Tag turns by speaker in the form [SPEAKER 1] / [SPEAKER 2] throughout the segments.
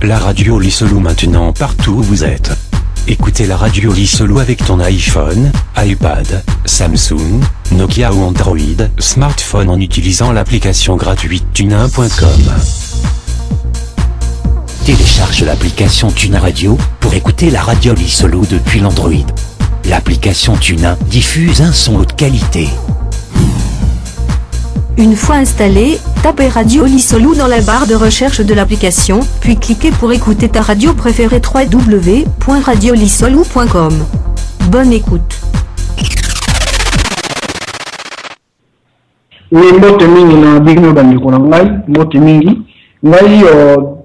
[SPEAKER 1] La radio Lisolou maintenant partout où vous êtes. Écoutez la radio Lisolou avec ton iPhone, iPad, Samsung, Nokia ou Android, smartphone en utilisant l'application gratuite tunin.com. Télécharge l'application Tunin Radio pour écouter la radio Lisolou depuis l'Android. L'application Tunin diffuse un son haute qualité.
[SPEAKER 2] Une fois installé, tapez Radio Lisolou dans la barre de recherche de l'application, puis cliquez pour écouter ta radio préférée www.radiolisolou.com. Bonne écoute.
[SPEAKER 3] Oui, mbote mingi na bigno bandeko na ngai, mbote mingi. Ngai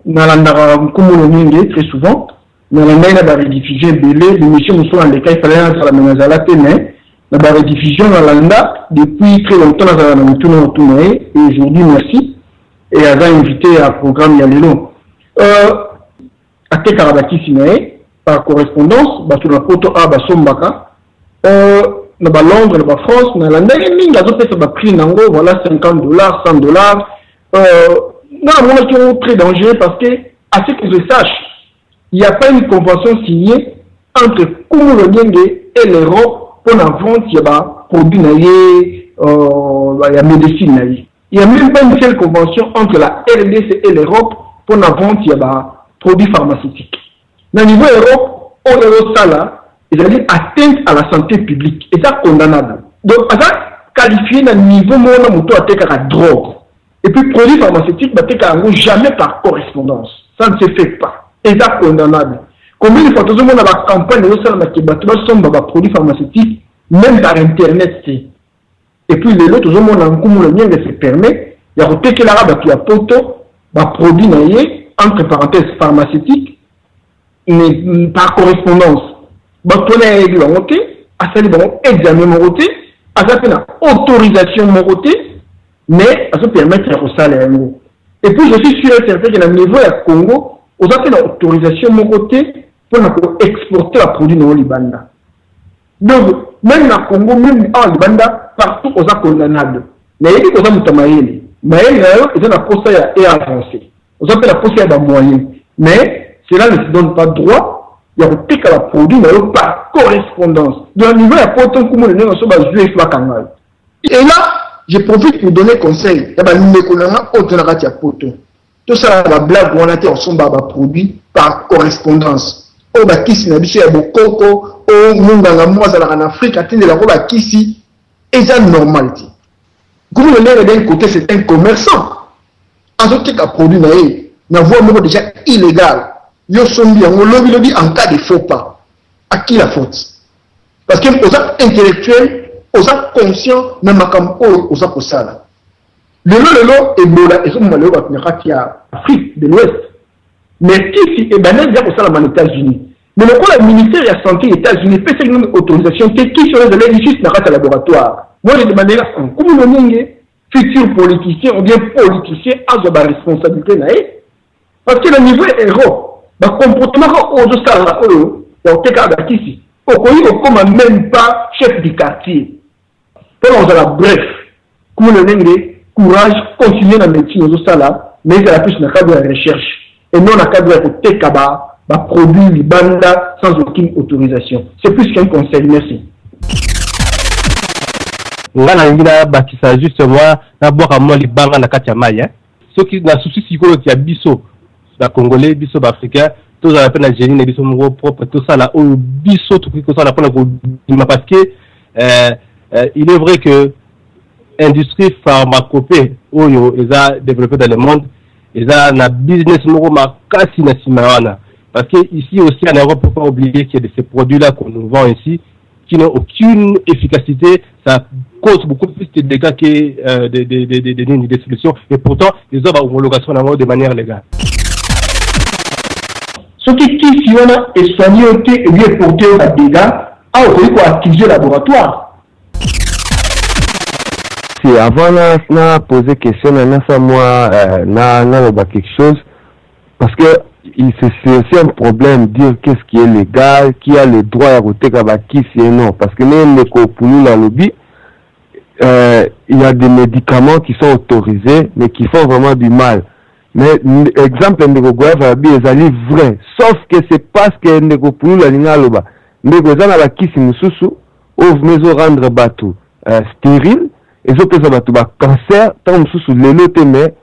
[SPEAKER 3] nalandaka nkumulu mingi très souvent. Nalandai na ba rediffusion belé, l'émission nous soit en les cas il fallait entrer la menazala mais na ba rediffusion nalanda depuis très longtemps na na mutuna et aujourd'hui merci et a invité à programme Yalelo. Ate karabaki sinae par correspondance ba sur la photo a ba sombaka na ba Londres na ba France na landa mingi azopesa ba prix nango voilà $50 $100 non moi c'est très dangereux parce que à ce que je sache il n'y a pas une convention signée entre Kumulu Nyenge et l'Europe pour la vente il y a produits naïe il y a médecine. Il n'y a même pas une seule convention entre la RDC et l'Europe pour la vente il y a produits pharmaceutiques. Dans le niveau Europe, on est ça là, c'est-à-dire atteinte à la santé publique et ça condamnable. Donc ça qualifié dans le niveau mon moto à la drogue et puis produits pharmaceutiques jamais par correspondance. Ça ne se fait pas. Et ça condamnable. Combien de fois tout le monde a la campagne de ça qui bat produits pharmaceutiques même par internet. Et puis les autres tout le monde a un coup de se permet il y a que l'arabe qui a poto produit naïe entre parenthèses pharmaceutiques mais par correspondance. On a réglementé à ça les bon examen moroté à ça fait autorisation moroté mais à se permettre de salaire. Et puis je suis sûr et certain que le niveau à Congo on a fait l'autorisation de mon côté pour exporter le produit dans le Liban. Donc, même dans le Congo, même en Liban, partout on a condamnable. Mais il y a des choses qui sont maïles. Mais il y a des choses qui sont avancées. On a fait la possibilité d'un moyen. Mais cela ne se donne pas droit. Il y a des choses qui produit par correspondance. Donc, au niveau de la porte, comme on est dans ce jouer canal. Et là, je profite pour donner conseil. Il y a des gens qui tout ça, la blague, on a été ensemble produit par correspondance. Oh, bah, qui s'y n'a biché à Bokoko, oh, Munganga, moi, en Afrique, atteindre la robe à Kissi, et ça, normal. Comme le l'air d'un côté, c'est un commerçant. En tout cas, produit, n'a voie déjà illégal. Yo sont bien, on lobby en cas de faux pas. À qui la faute? Parce que, aux actes intellectuels, aux actes conscients, même à aux actes ça. Le Ebola et son malheur qui a Afrique de l'Ouest. Mais qui est banal déjà pour ça aux États-Unis. Mais le ministère de la Santé des États-Unis fait une autorisation qui sur les éligibles dans le laboratoire. Moi j'ai demandé là, comme le futur politicien ou bien politicien a de la responsabilité. Parce que le niveau héros, le comportement aux autres, au cas ici, au comme même pas chef du quartier. Pour la bref, comme le courage, continuer dans la médecine aux salles, mais il y a plus de cadre de recherche. Et non, la cadre de Tekaba, produit Libanda sans aucune autorisation. C'est plus qu'un conseil. Merci.
[SPEAKER 4] Bakisa justement, d'abord à moi, les banques na Katiamaï. Ceux qui n'ont souci psychologique, il y a Bisso, la Congolais, Bisso africain, tous à la peine à génie, Bisso mon propre, tout ça là, au Bisso, tout ce qu'on a parce que il est vrai que l'industrie pharmacopée oyo ils ont développé dans le monde ils ont un business parce que ici aussi en Europe il ne faut pas oublier qu'il y a de ces produits là qu'on nous vend ici qui n'ont aucune efficacité, ça cause beaucoup plus de dégâts que des solutions et pourtant ils ont une homologation de manière légale.
[SPEAKER 3] Ce qui est soigné et bien porté aux dégâts a activé le laboratoire.
[SPEAKER 5] Si avant de poser question, moi, quelque chose, parce que c'est aussi un problème de dire qu'est-ce qui est légal, qui a le droit à voter, qui c'est non. Parce que même les coupons dans le lobby, il y a des médicaments qui sont autorisés, mais qui font vraiment du mal. mais exemple ndeko goyave abi ezali vrai, sauf que c'est parce que ndeko pulula alinga aloba ndeko eza na bakisi mosusu oyo mezo rendre bato stérile ezopesa bato bacancer ntango mosusu lelo te mais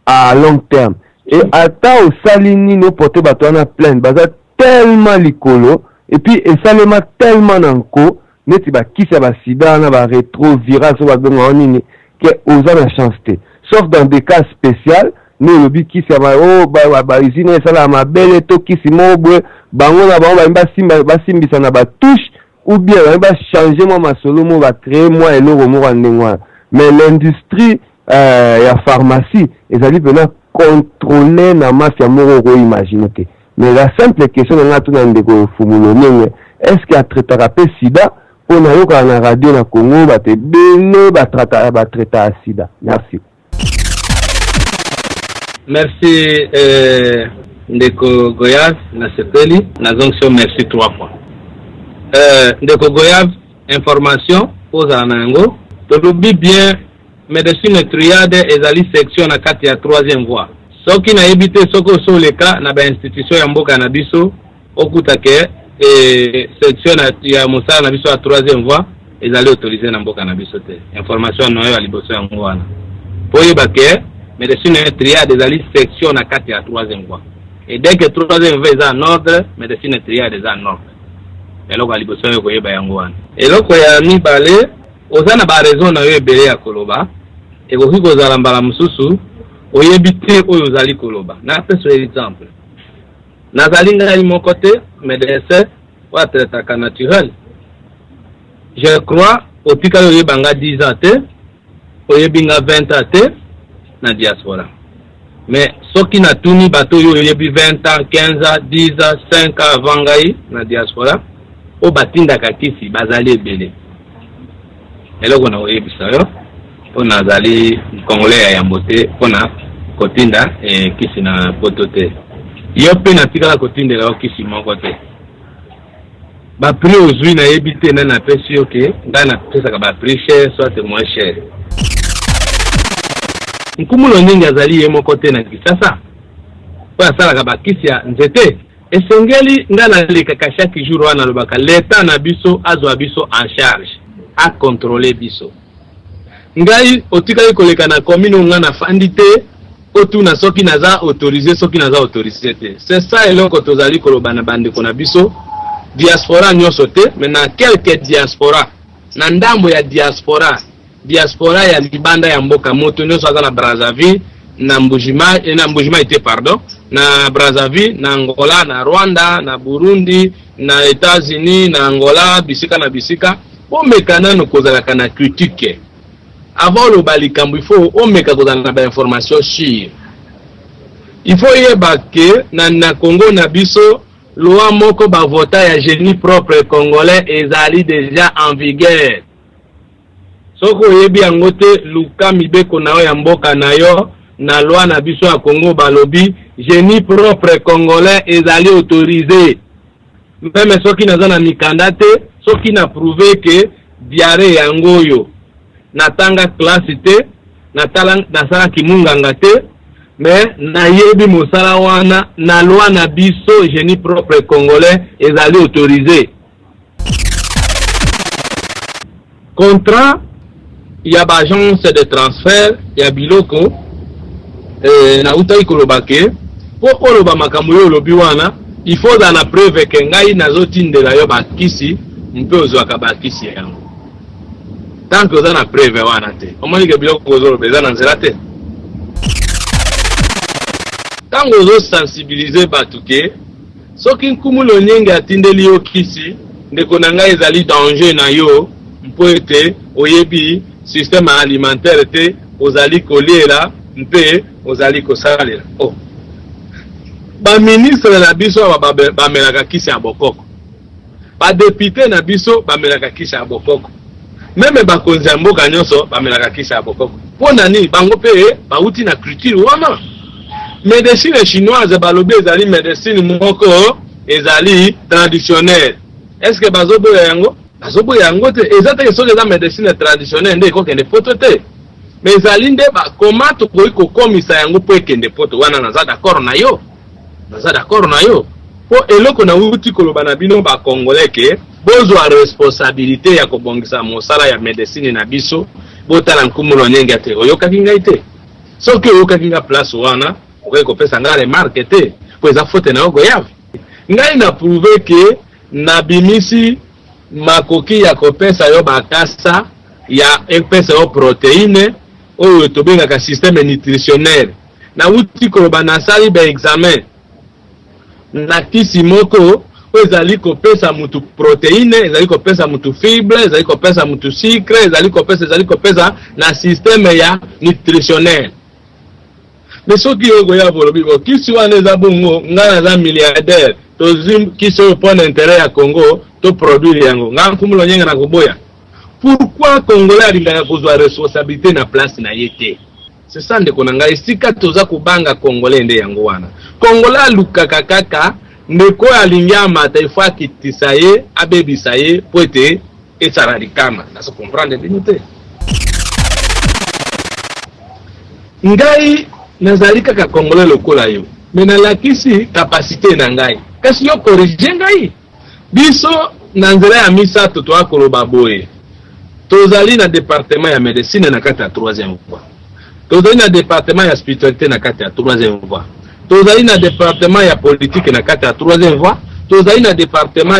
[SPEAKER 5] à long terme. Et ata osali nini porter bato wana plainte baza tellement likolo et puis esalema tellement nanko neti bakisi ya basida wana barétroviral so babenga nini ke oza na chance te, sauf dans des cas spéciaux ne lobi kisi ya bausine esala mabele to kisi moko boye bango na bango basimbisa na batouche ou bien changer mwa masolo mo bacréer mwa eloko moko ndenge wana. Mais l'industrie ya pharmacie ezali pena contrôler na mafia moko ko imaginer te. Mais la simple question na tuna ndeko fumulo nenge est-ce qu'il a traité pe sida pour na yoka na radio na Congo bate bele ba traiter sida. Merci.
[SPEAKER 4] Merci ndeko Goyave na sepeli na zonction merci 3 fois. Ndeko Goyave information pose anango to bien médecine triade ezali section na kati ya 3e voie. Soki na ebité soko so le cas na ba institution ya mboka na biso okutake section ya musala na biso ya 3e voie ezali autorisé na mboka na biso te. Information no ya liboso ya ngwana. Poye bake médecine triade ezali section na kati ya 3e voie. Et dès que 3e voie est en ordre, médecine triade est en ordre. Eloko liboso yo koyeba yango wana. Eloko ya mibale ozana ba raison na yo ebele ya koloba. Ekoki kozala mbala mususu oyebi te oyo ozali koloba. Na peso exemple. Nazali ngai moko te médecin wa traitaka naturel. Je crois otika yo yebanga 10 ans te, oyebi nga 20 ans te na diaspora. Mais soki na tuni bato yo yebi 20 ans, 15 ans, 10 ans, 5 ans avant ngai na diaspora, o batindaka kisi bazali ebele. Eloko na oyebisa yo pona azali congolais ya yambote pona kotinda kisi na poto te. Yo pe na tikala kotindela yo kisi moko te. Ba prix ozwi na yebite na pesi yo ke ngana pesa ka ba prix cher soit moins cher. Nkumulo nyingi azali ye moko te na Kisasa. Po asalaka ba kisi ya nzete. Esengeli ngana lekaka chaque jour wana lobaka l'État na biso azwa biso en charge à contrôler biso. Ngai otikali koleka na commune ngana fandite otuna soki naza autorisé soki naza autorisé te. C'est ça eloko tozali koloba na bande kona biso diaspora nyoso te, mais na quelques diaspora na ndambo ya diaspora ya libanda ya mboka moto nyoso aza na Brazzaville na Mbujima ite pardon na Brazzaville na Angola na Rwanda na Burundi na États-Unis na Angola bisika na bisika omekana no kozalaka na critique avant le balikambu il faut omeka kozala na information sûre. Il faut yeba ke na Congo na biso loi moko ba vota ya génie propre congolais ezali déjà en vigueur. Soko yebi angote luka mibeko na yo ya mboka na yo na loi na biso ya Congo balobi génie propre congolais ezali autorisé. Même soki naza na mikanda te, soki na prouver que diarrhée yango yo natanga classe te, nasala kimunganga te, mais na yebi mosala wana na loi na biso génie propre congolais ezali autorisé. Contrat ya ba agence de transfert ya biloko na utai kolobake po koloba makambo yo lobi wana il faut dans la preuve que ngai nazotindela yo bakisi mpe ozwaka bakisi yango. Tant que oza na preuve wana te omoni ke biloko ozoloba eza na nzela te. Tango ozosensibilize bato ke soki nkumulo nyingi atindeli yo kisi ndeko na ngai ezali danger na yo mpo ete oyebi système alimentaire te ozali kolela mpe ozali kosalela. Oh. Ba ministre na biso bamelaka kisi ya bokoko. Ba député na biso bamelaka kisi ya bokoko. Même bakonzi ya mboka nyonso bamelaka kisi ya bokoko. Pona ni bango pe bauti na culture wana. Médecine chinoise balobi ezali médecine moko ezali traditionnelle. Est-ce que bazoboya yango? Bazoboya yango te. Ezata ke soki eza médecine traditionnelle nde ekokende poto te.
[SPEAKER 6] mais zalinde ba comment to ko komisa yango po ekende poto wana naza d'accord na yo po eloko na uti koloba na bino ba congolais ke bozwa responsabilité ya kobongisa mosala ya médecine na biso botala nkumulo nyenge ate oyokaki ngai te soki oyokaki nga place wana okoki kopesa nga remarque te po eza faute na yo goyave ngai na prouve ke na bimisi makoki ya kopesa yo bakasa ya epesa yo protéine oyo tobengaka système nutritionnel na uti koloba nasali ba examen na kisi moko ezali kopesa mutu protéine ezali kopesa mutu fibre ezali kopesa mutu sucre ezali kopesa na système ya nutritionnel mais soki yogo ya bolobi bo kisi wana eza bongo ngana za milliardaire tozim kisi oyo pona intérêt ya Congo to produire yango nga nkumulo nyenga na koboya pourquoi Congolais alingaka kozwa responsabilité na place na yete c'est ça ndeko na ngai sika toza kubanga Congolais nde yango wana Congolais alukaka kaka ndeko alingi amata ifo akitisa ye abebisa ye po ete esala likama naso comprendre bino te ngai nazali kaka Congolais lokola yo mais nalakisi capacité na ngai kasi yo corrige ngai biso na nzela ya misato to akoloba boye tozali na département ya médecine na kati ya 3e voie tozali na département ya spiritualité na kati ya 3e voie tozali na département ya politique na kati ya 3e voie tozali na département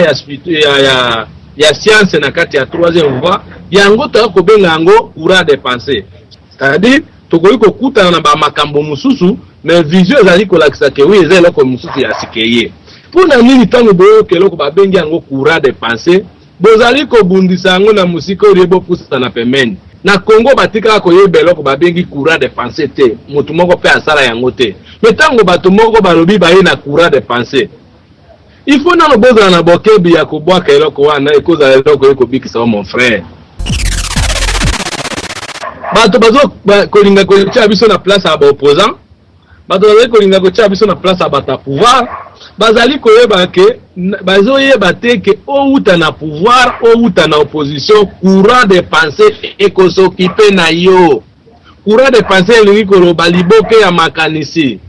[SPEAKER 6] ya science na kati ya 3e voie yango tokobenga yango courant de pensée c'est-à-dire tokoki kokutana na bamakambo mususu mais vision ezali kolakisa ke wi eza eloko mususu ya sikeye mpona nini ntango boyoka eloko babengi yango courant de pensée bozali kobundisa yango na musika oyo bopusa na pembeni na Congo batikaka koyeba eloko babengi courant de pensée te motu moko mpe asala yango te mais ntango bato moko balobi baye na courant de pensée il faut nano bozala na bokebi ya kobwaka eloko wana ekozala eloko ekobikisa mon frère bato bazo kolinga kotia biso na place ya baopposant bato bazali kolinga kotia biso na place ya bata pouvoir bazali koyeba ke bazoyeba te ke outa na pouvoir outa na opposition courant de pensée ekosokipe na yo courant de pensée elingi koloba liboke ya makanisi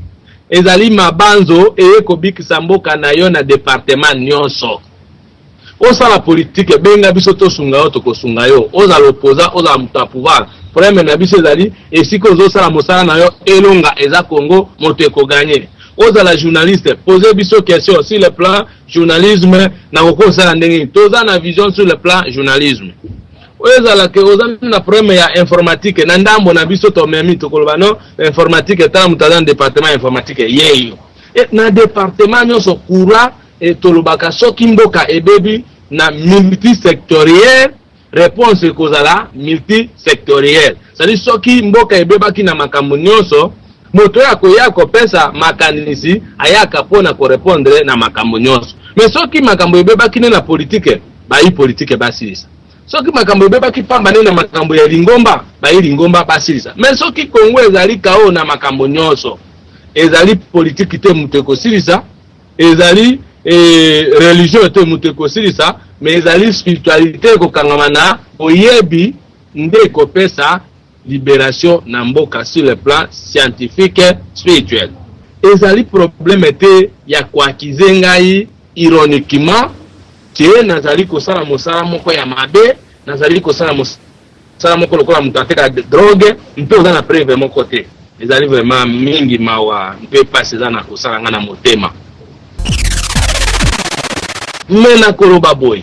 [SPEAKER 6] ezali mabanzo ekobikisa mboka na yo na département nyonso osala politique benga biso tosunga yo tokosunga yo ozala opposant ozala mutu ya pouvoir problème na biso ezali esika ozosala mosala na yo elonga eza Congo moto ekoganye ozala journaliste poser biso question sur le plan journalisme na kokosala ndenge toza na vision sur le plan journalisme ozala ke ozana na problème ya informatique na ndambo na biso to memi to koloba no informatique tala mutaza département informatique yeyo na département nyonso courant tolobaka soki mboka ebebi na multisectoriel réponse kozala multisectoriel c'est-à-dire soki mboka ebebaki na makambo nyonso moto ya koya kopesa makanisi ayaka pona ko répondre na makambo nyonso mais soki makambo ebebaki na politique bayi politique basilisa soki makambo ebebaki pamba na makambo ya lingomba bayi lingomba basilisa mais soki Congo ezali kao na makambo nyonso ezali politique te muteko silisa ezali religion te muteko silisa mais ezali spiritualité ko kangamana oyebi nde kopesa libération na mboka sur le plan scientifique spirituel ezali problème te ya kwakize ngai ironiquement ke nazali kosala mosala moko ya mabe nazali kosala mosala moko lokola mutateka drogue mpe oza na preuve moko te ezali vraiment mingi mawa mpe pasi eza na kosala nga na motema mena koloba boy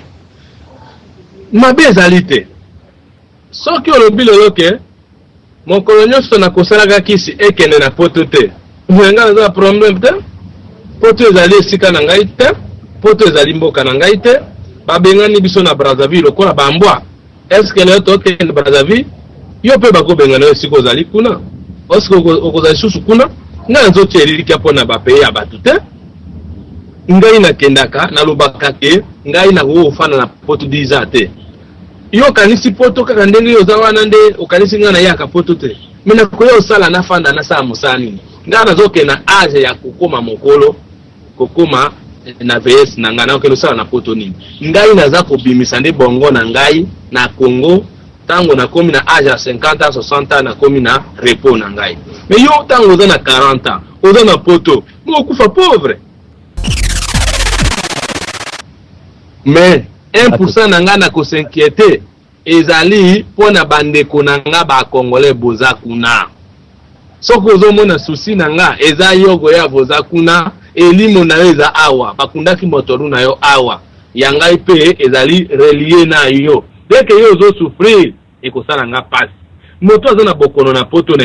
[SPEAKER 6] mabe ezali te soki olobi lelo ke mokolo nyonso na kosalaka kisi ekende na poto te nga naza problème te poto ezali esika na ngai te poto ezali mboka na ngai te babengani biso na Brazzaville lokola bambwa est-ce leo tokende Brazzaville yo mpe bakobengana yo esika ozali kuna oske okozali susu kuna nga nzoto elilika mpona bapeye ya bato te ngai nakendaka nalobaka ke ngai nakofana na poto 10 ans te yo kanisi poto kaka ndenge yo za wana nde okanisi nga na yaka poto te mina koyo osala na fanda na saa musani nga nazoke na age ya kokoma mokolo kokoma na VS na nga na okelo sala na poto nini ngai naza kobimisa nde bongo na ngai na Congo tango na komi na âge à 50 ans 60 ans na komi na repos na ngai. Mais yo tango oza na 40 ans oza na poto mo kufa pauvre. Mais 1% na nga na ko s'inquiéter ezali pona bandeko na nga ba congolais boza kuna. Soko ozomona souci na nga eza yogo ya boza kuna elimo na yo eza awa bakundaki motoru na yo awa yangai pe ezali relié na yo dès que yo ozo souffrir ekosala nga passe moto aza na bokono na poto na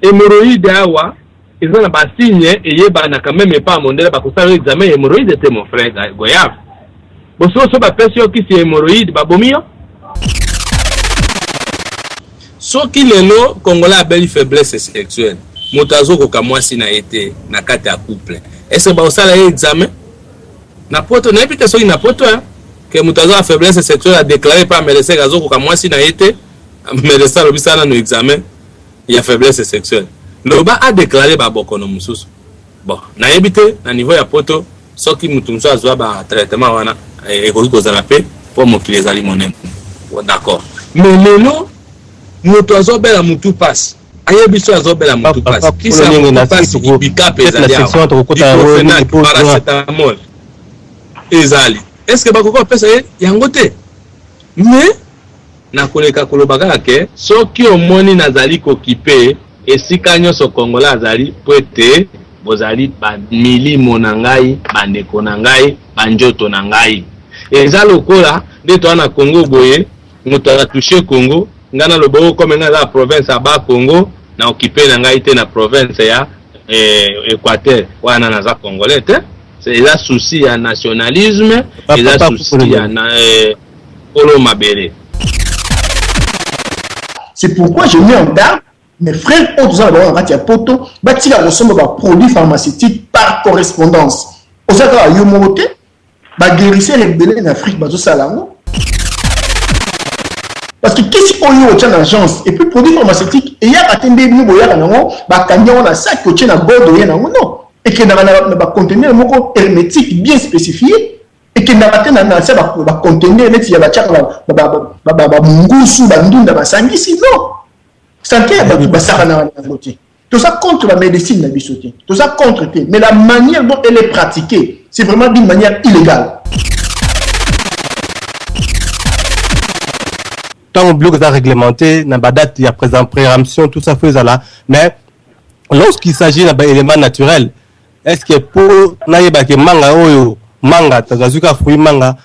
[SPEAKER 6] hémorroïde awa eza na basigne eyebana quand même pas mondele bakosala examen hémorroïde était mon frère Goyave boso bapesi yo kisi hémorroïde babomi yo soki lelo congolais abeli faiblesse sexuelle moto azokoka mwasi na ete na kati ya couple est-ce ba osala examen na poto na epite soki na poto ke moto azo faiblesse sexuelle a déclaré par médecin azokoka mwasi na ete médecin lobisana no examen ya faiblesse sexuelle loba a déclaré ba bokono mususu bon na epite na niveau ya poto soki mutu mususu azwa ba traitement wana ekoki kozala pe po mokili ezali monene d'accord mais lelo moto azobela mutu passe ayebiso azobela mutu passe kisa mutu passe bikape ezali awa diclofenac paracetamol ezali est-ce que bakoko pesa yango te mais nakoleka koloba kaka ke soki omoni nazali kokipe esika nyonso congolais azali po ete bozali bamilimo na ngai bandeko na ngai banjoto na ngai eza lokola nde toa na Congo boye moto atatouche Congo ngana loboko comme nga la province aba Congo na occupé na ngai te na province ya Équateur wana naza congolais te c'est la souci ya nationalisme et la souci ya polo mabere.
[SPEAKER 7] C'est pourquoi je mets en garde mes frères autres en ratia poto bâti la ressemble à produits pharmaceutiques par correspondance osaka yomote ba guérisseur rebelle en Afrique bazo salango. Parce que qu'est-ce qu'on y a en agence et puis produits pharmaceutiques et il y a attendu nous boya nango ba kanya on a ça que tient na godo ya nango non et que na conteneur moko hermétique bien spécifié et que na batena na ça ba conteneur net ya ba chaka ba mungusu ba ndunda ba sangisi non santé ba saka na côté tout ça contre la médecine na bisoté tout ça contre mais la manière dont elle est pratiquée c'est vraiment d'une manière illégale.
[SPEAKER 4] Tant au bloc réglementé, n'a pas date, il y a présent préemption, tout ça fait là. Mais lorsqu'il s'agit d'un élément naturel, est-ce que pour naïba que manga, tazazuka fruit manga,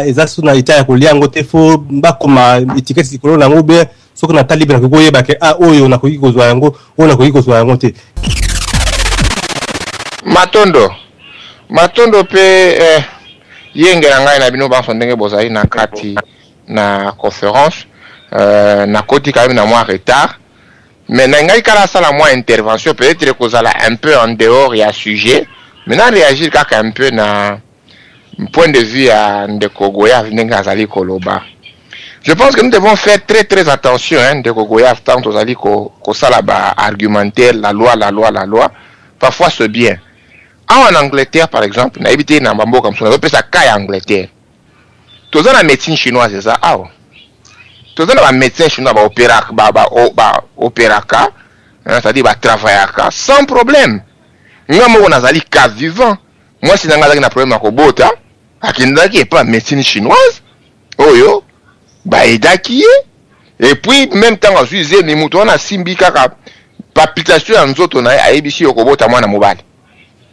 [SPEAKER 4] et ça sous na ita ko liango te fo bakoma étiquette sikolo na ngobe soko na talibra ko yeba ke oyo na ko iko zwango ona ko iko zwango te.
[SPEAKER 8] Matondo pe yenge ngai na bino ba sondenge bozali na kati na conférence na koti quand même na moi retard mais ngai kala sala moi intervention peut-être que ça un peu en dehors il y a sujet mais na réagir kaka un peu na point de vue à Ndeko Goyave ndenge azali koloba. Je pense que nous devons faire très attention Ndeko Goyave tant ozali ko sala ba argumentaire la loi parfois c'est bien. En Angleterre par exemple na éviter na mbambo comme ça on peut ça cas Angleterre. Tous la médecine chinoise c'est ça tous la médecine chinoise opéraka c'est-à-dire travaillaka sans problème nga moko nazali cas vivant moi si nanga na problème akobota akindaki pas médecine chinoise oyo edaki et puis même temps azuize ni muto na simbi kaka palpitation ya nzoto na ayebisi okobota mwana mobali.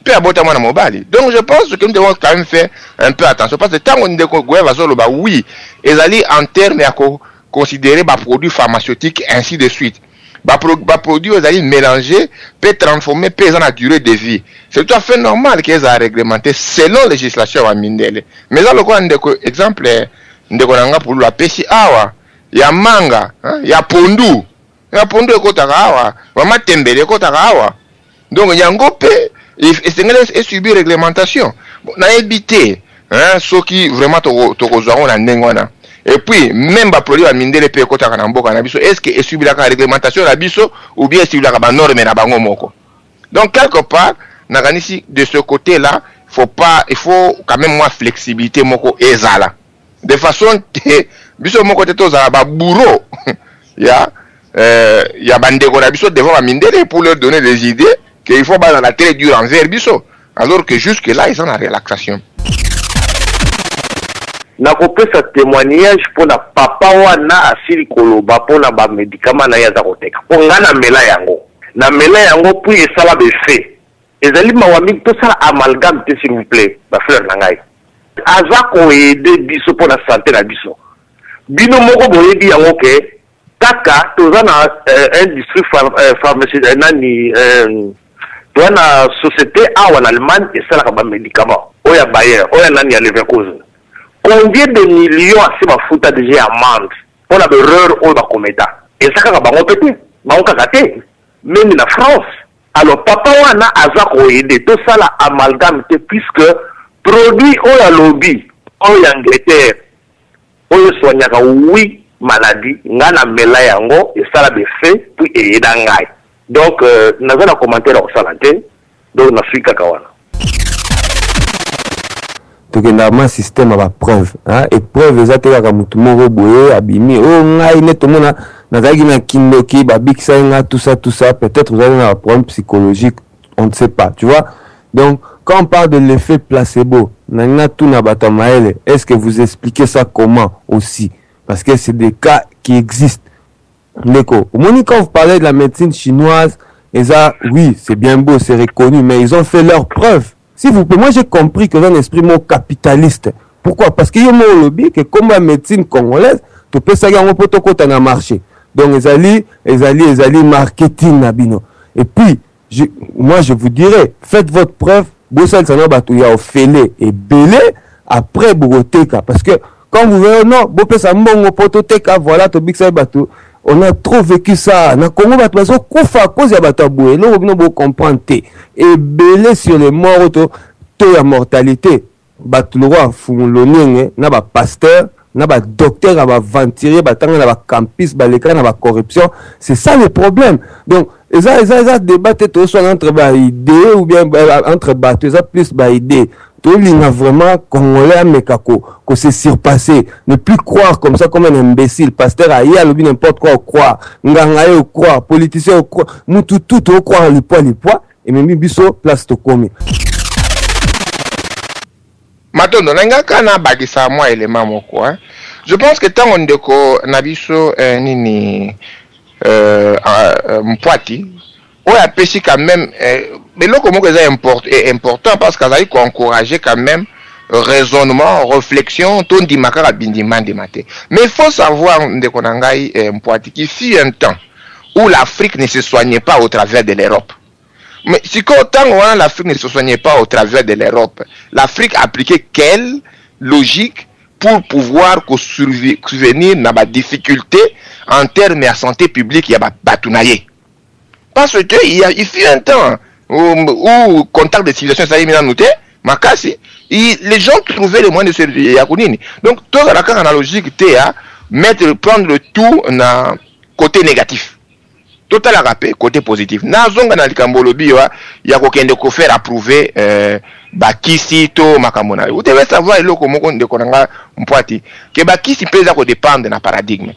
[SPEAKER 8] Donc je pense que nous devons quand même faire un peu attention parce que tant qu'on dit que oui, ils allaient en termes à considérer les produits pharmaceutiques ainsi de suite. Les produits ils allaient mélanger, peut transformer, peut dans la durée de vie. C'est tout à fait normal qu'ils aient réglementé selon la législation à Mindele. Mais là, le cas exemple, pour la PCA, il y a manga, il y a pondu, et kotaka, maman tembele kotaka. Donc il y a un groupe et subir réglementation. Na éviter ceux qui vraiment tokozwa na ndengwana. Et puis même ba produit amindele pe kota kana mboka na biso est-ce que subir la réglementation na biso ou bien subir la norme na bango moko. Donc quelque part na kanisi de ce côté-là, il faut quand même moins flexibilité moko ezala. De façon biso mon côté tous à bourreau ya bandeko na biso devant mindele pour leur donner des idées qu'il faut pas dans la télé dure envers biso alors que jusque là ils sont en relaxation.
[SPEAKER 9] nakopesa témoignage mpona papa wana asili koloba mpona bamédikament na ye aza koteka mpo nga na mela yango mpo esala befe ezali mawa mingi tosala amalgame te s'il vous plaît bafrère na ngai aza koede biso mpona santé na biso bino moko boyebi yango ke kaka toza na industrie pharmacie nani toza na société awa na Allemagne esalaka bamédikament oyo ya Bayer oyo nani ya Leverkusen. Combien de millions assez bafuta déjà amende pour la erreur ou la cometa et ça quand bango pété bango kakaté même la France alors papa wana azako aider tout ça la amalgame puisque produit ou la lobby ou l'Angleterre ou le soignaka oui maladie ngana mela yango et ça la fait puis et dangai donc naza na commentaire au salade donc na suika kawana
[SPEAKER 5] tokendama système à preuve hein et preuve ezateka mutu moko boye abimi oh ngai netomona nazaki na kindoki babikisa nga tout ça peut-être vous avez un problème psychologique on ne sait pas tu vois. Donc quand on parle de l'effet placebo nanga tout na batamaele est-ce que vous expliquez ça comment aussi parce que c'est des cas qui existent. Neko quand vous parlez de la médecine chinoise et ça oui c'est bien beau c'est reconnu mais ils ont fait leurs preuves. S'il vous plaît, moi j'ai compris que j'ai un esprit mon capitaliste. Pourquoi? Parce qu'il y a un lobby que comme la médecine congolaise, tu peux savoir un peu de dans marché. Donc ils allaient marketing nabino. Et puis moi je vous dirais, faites votre preuve. Bossel sana batu ya ofele et belé après Bogoteka parce que quand vous voyez non, bopé ça mbongo pototeka voilà to big batu. On a trop vécu ça. Na Congo batu bazo kufa à cause ya batu aboué. Là on peut comprendre et belé sur les morts to la mortalité. Batu le roi fumulonenge na ba pasteur na ba docteur na ba venturier batanga na ba campus ba l'écran na ba corruption. C'est ça le problème. Donc ça débat tout soit entre ba idée ou bien entre batu ça plus ba idée. Tout l'ina vraiment congolais mais kako que c'est surpassé, ne plus croire comme ça comme un imbécile. Pasteur aïe a n'importe quoi croire, nganga au croire, politicien au croire, nous tout au croire les poids et même biso place to komi.
[SPEAKER 8] Matondo nanga kana bagisa moi élément moko hein. Je pense que tant on deko na biso nini mpwati on a pêché quand même mais là comment c'est important parce qu'ils ont encouragé quand même raisonnement, réflexion, ton di makara bindiman de maté. Mais il faut savoir de konangai mpwati qu'il fut un temps où l'Afrique ne se soignait pas au travers de l'Europe. Mais si autant l'Afrique ne se soignait pas au travers de l'Europe, l'Afrique appliquait quelle logique pour pouvoir survenir dans la difficulté en termes de santé publique, il y a batounaye. Parce que il fut un temps où contact de civilisation ça y est noté, makasi, les gens trouvaient le moyen de se yakunini. Donc tout la cas analogique était à prendre le tout dans côté négatif. Total la rappel côté positif. Na zonga na likambolobi il y a quelqu'un de faire approuver bakisi to makamona. Vous devez savoir eloko moko de konanga mpwati que bakisi pesa ko dépendre na paradigme.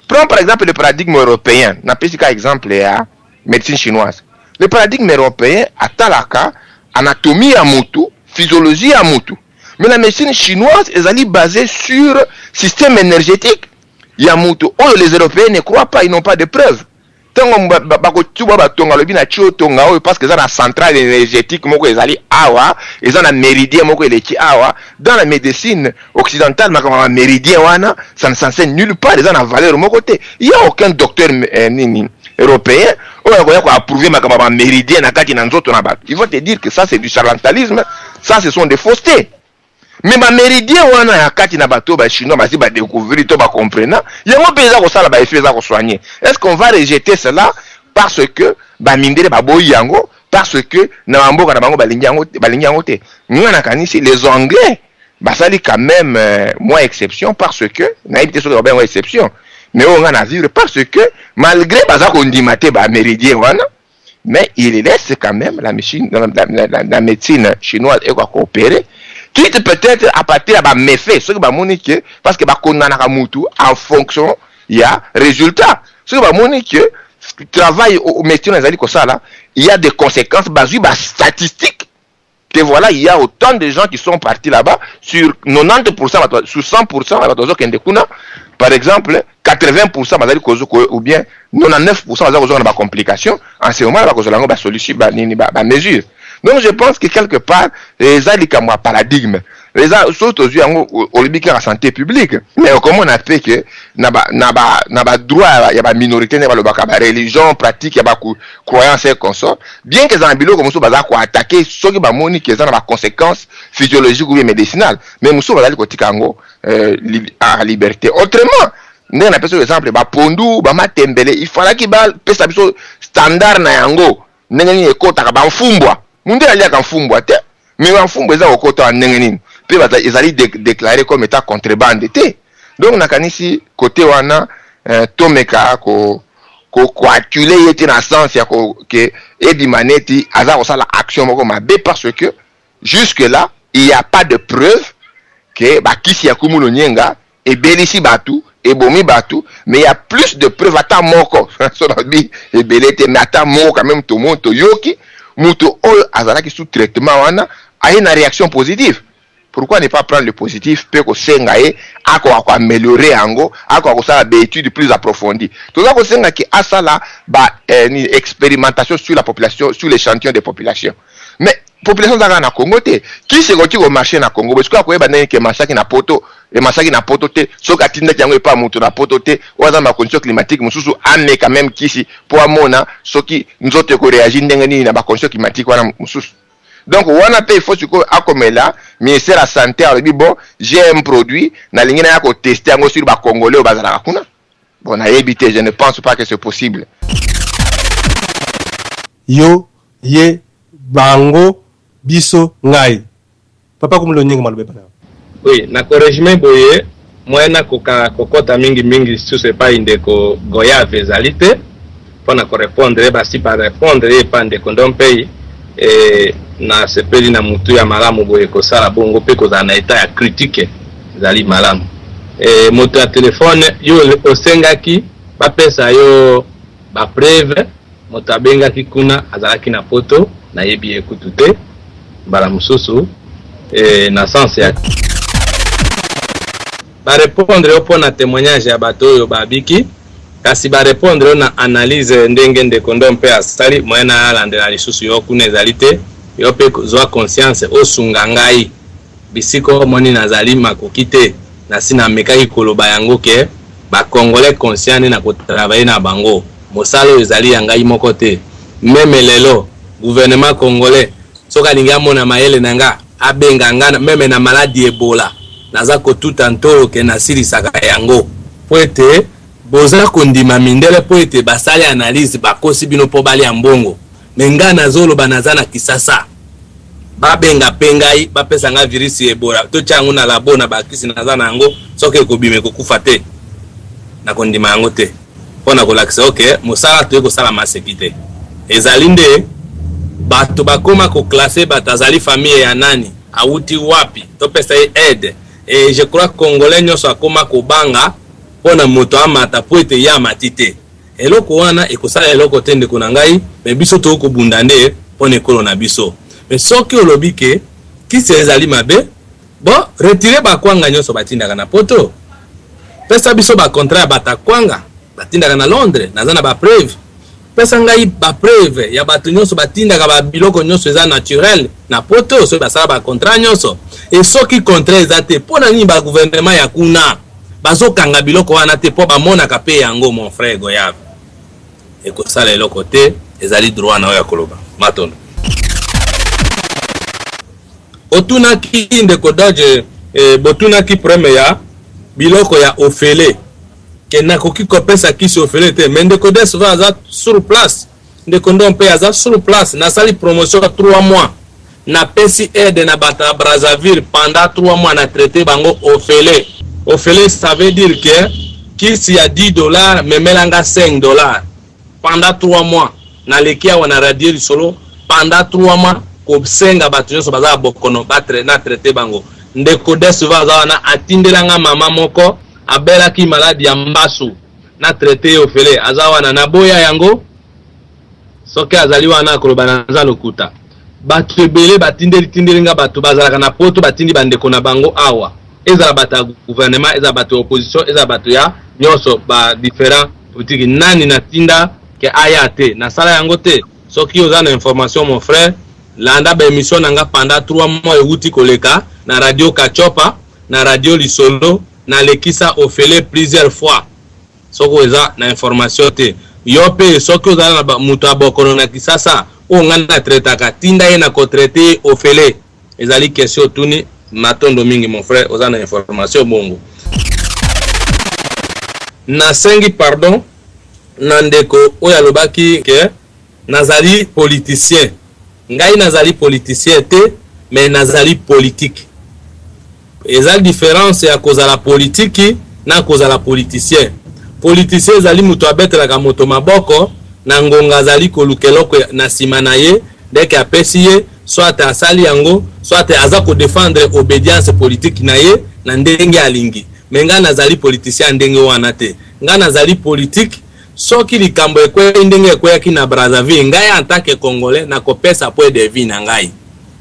[SPEAKER 8] Prends par exemple le paradigme européen. Na pesi ka exemple ya médecine chinoise. Le paradigme européen a talaka anatomie à mutu, physiologie à mutu. Mais la médecine chinoise est basée sur système énergétique. Yamutu. Oh, les Européens ne croient pas, ils n'ont pas de preuves. Tant parce que ça la centrale énergétique moko ezali awa, ils ont un méridien moko eleki awa. Dans la médecine occidentale, ma méridien wana, ça ne s'enseigne nulle part, ils ont une valeur moko te. Il n'y a aucun docteur européen qui a approuvé ma méridien na kati na nzoto na ba. Ils vont te dire que ça c'est du charlatanisme, ça ce sont des faussetés. Mais ma méridien wana ya kati na bato ba chinois ba si ba découvrir to ba comprendre yango peza ko sala ba effet za ko soigner. Est-ce qu'on va rejeter cela parce que ba mindele ba boyi yango parce que na mboka na bango ba lingi yango te. Ngana kanisi les anglais ba sali quand même moins exception parce que na évité sur ba exception. Mais on a vivre parce que malgré baza ko ndimate ba méridien wana mais il laisse quand même la médecine chinoise et quoi coopérer. quitte peut-être à partir à méfait ce que ba monique parce que ba konnana mutu en fonction il y a résultat ce que ba monique travail au métier dans comme ça là il y a des conséquences basées sur statistiques que voilà il y a autant de gens qui sont partis là-bas sur 90% sur 100% par exemple 80% ou bien 99% de la complication en ce moment la cause de la solution ba mesure. Donc je pense que quelque part les alikamwa paradigme les surtout au lieu de la santé publique mais comment on a fait que n'a droit il y a minorité n'a pas religion pratique il y a croyance et consort bien que dans bilo comme ça baza ko attaquer ceux qui ba moni que ça na conséquences physiologiques ou médicinales mais muso baza ko tikango à liberté autrement nous on appelle par exemple ba pondu ba matembele il fallait qu'il ba pesa biso standard na yango ndenge ni ko taka ba mfumbwa munde ali aka mfumbwa te mais mfumbwa za okota ndenge nini pe ba ezali déclaré comme état contrebande te donc nakanisi côté wana tomeka ko acculé yeti na sens ya ko que Edi Maneti aza ko sala action moko mabe parce que jusque là il y a pas de preuve que ba kisi ya kumulo nyenga et belisi batu et bomi batu mais il y a plus de preuves ata moko so na bi et belete mais ata moko quand même tout monde yoki mutu oyo azala ki sous traitement wana a une réaction positive. Pourquoi ne pas prendre le positif peut que sengaye ako améliorer ango ako ça des études plus approfondies tout ça ko senga ki asala ba ni expérimentation sur la population sur l'échantillon des populations mais population za na Congo te qui se goti au marché na Congo parce que akoye ba nene ke masaki na poto et masaki na poto te soka tinda yango pas mutu na poto te waza ma condition climatique mususu ane quand même kisi pour amona soki nzoto ko réagir ndenge ni na ba condition climatique wana mususu. Donc, on a fait, il faut que là, ministère de la santé a dit bon, j'ai un produit, na lingi na ko tester ngo sur ba congolais au bazala kuna. Bon, na évité, je ne pense pas que c'est possible.
[SPEAKER 4] Yo, ye, bango, biso, ngai. Papa comme le nyingi malbe pana.
[SPEAKER 6] Oui, na corrigement boye, moi na kokota mingi sur ce pas indeko goya vezalité. Pour na répondre, bah si par répondre pas ndeko ndom pays et na sepeli na mutu ya malamu boye ko sala bongo pe ko za na état ya critique zali malamu moto ya telefone yo osengaki ba pesa yo ba preuve moto abengaki kuna azalaki na poto na yebi ekutu te bala mususu na sens ya ba répondre opo na témoignage ya bato yo babiki kasi ba répondre na analyse ndenge ndeko ndompe asali moyena alandela lisusu yo kuna ezali te yo pe zwa conscience osunga ngai bisiko moni nazali makoki te na sina mekaki koloba yango ke ba congolais conscient na ko travailler na bango mosalo ezali ya ngai moko te meme lelo gouvernement congolais soka linga mona mayele nanga abenga ngana meme na maladie Ebola naza ko tout antoro ke na sirisaka yango poete boza kondima mindele poete basali analyse bakosi bino po bali ya mbongo menga nazolo banazana kisasa babenga pengai bapesa nga virus Ebola to changu na labo na bakisi nazana yango soke ko bime ko kufa te na kondima yango te pona ko lakisa okay mosala to ko sala masekite ezalinde bato bakoma ko classer batazali famille ya nani auti wapi to pesa aide et je crois congolais nyoso akoma ko banga pona moto amata poete ya matite eloko wana ekosala eloko tende ko nangai me biso to ko bundande pona ekolo na biso mais soki olobi ke kisi ezali mabe bon retirer ba kwanga nyoso batindaka na poto pesa biso ba contrat bata kwanga batindaka na Londres nazana ba preuve pesa ngai ba preuve ya bato nyoso batindaka ba biloko nyoso eza naturel na poto so basala ba contrat nyoso et soki contrat ezate pona nini ba gouvernement ya kuna bazokanga biloko wana te po bamonaka pe yango mon frère Goyave ekosala eloko te ezali droit na oya koloba matondo otunaki ndeko doje botunaki premier ya biloko ya ofele ke nakoki kopesa kisi ofele te mais ndeko des va aza sur place ndeko ndompe aza sur place nasali promotion 3 mois na pesi aide na bata Brazzaville pendant 3 mois na traité bango ofele. Ofele ça veut dire que kisi ya $10 memelanga $5 pendant 3 mois na lekia wana radier solo pendant 3 mois kosenga bato nyonso baza bokono batre na traité bango ndeko de souvent za wana atindelanga mama moko abelaki maladi ya mbasu na traité ofele aza wana na boya yango soki azali wana koloba na za lokuta bato ebele batindelinga bato bazalaka na poto batindi bandeko na bango awa ezala bato ya gouvernement ezala bato ya opposition ezala bato ya nyonso ba différents politiques nani na tinda ke aya te na sala yango te soki oza na information mon frère landa ba émission nanga pendant 3 mois euti koleka na radio Kachopa na radio Lisolo na lekisa ofele plusieurs fois soko oza na information te yo pe soki oza na mutu abokono na kisasa o ngana traitaka tinda ye na ko traiter ofele ezali question tuni matondo mingi mon frère oza na information bongo na sengi pardon na ndeko oya lobaki ke nazali politicien ngai nazali politicien te mais nazali politique ezali différence ya kozala politique na kozala politicien politicien ezali mutu abetelaka moto maboko na ngonga azali kolukeloko na sima na ye deke apesi ye soit asali yango soit aza ko défendre obédience politique na ye na ndenge alingi mais nga nazali politicien ndenge wana te nga nazali politique soki likambo ekwe ndenge ekweyaki na Brazzaville ngai en tant que congolais na kopesa point de vie na ngai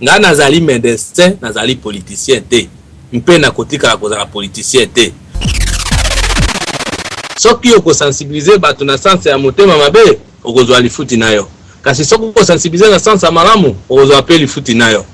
[SPEAKER 6] nga nazali médecin nazali politicien te mpe na kotika kozala politicien te soki oko sensibiliser bato na sens ya motema mabe okozwa lifuti nayo kasi soki oko sensibiliser na sens ya malamu okozwa pe lifuti nayo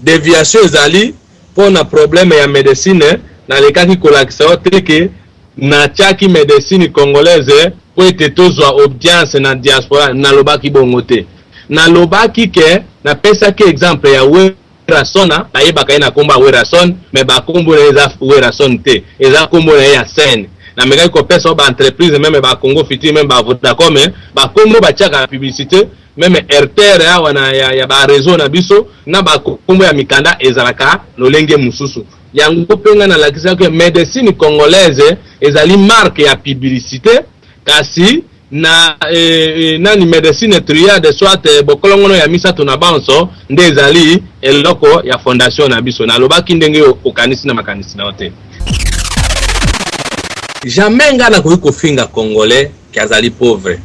[SPEAKER 6] déviation ezali pona problème ya médecine na lekaki kolakisa yo teke na tiaki médecine congolaise po ete tozwa audience na diaspora na lobaki bongo te na lobaki ke na pesaki exemple ya Werasona bayebaka ye na kombo ya Werason mais bakombo na eza Werason te eza kombo na ya scène na mekaki kopesa ba entreprise même ba Congo Futur même ba Vodacom bakombo batiaka publicité même RTR awa na ya ba réseau na biso na bakombo ya mikanda ezalaka lolenge mususu yango penga na lakisa ke médecine congolaise ezali marque ya publicité kasi na nani médecine triade soit bokolongono ya misato na banso nde ezali eloko ya fondation na biso na lobaki ndenge okanisi na makanisi na ote jamais nga na ko finga congolais ki azali pauvre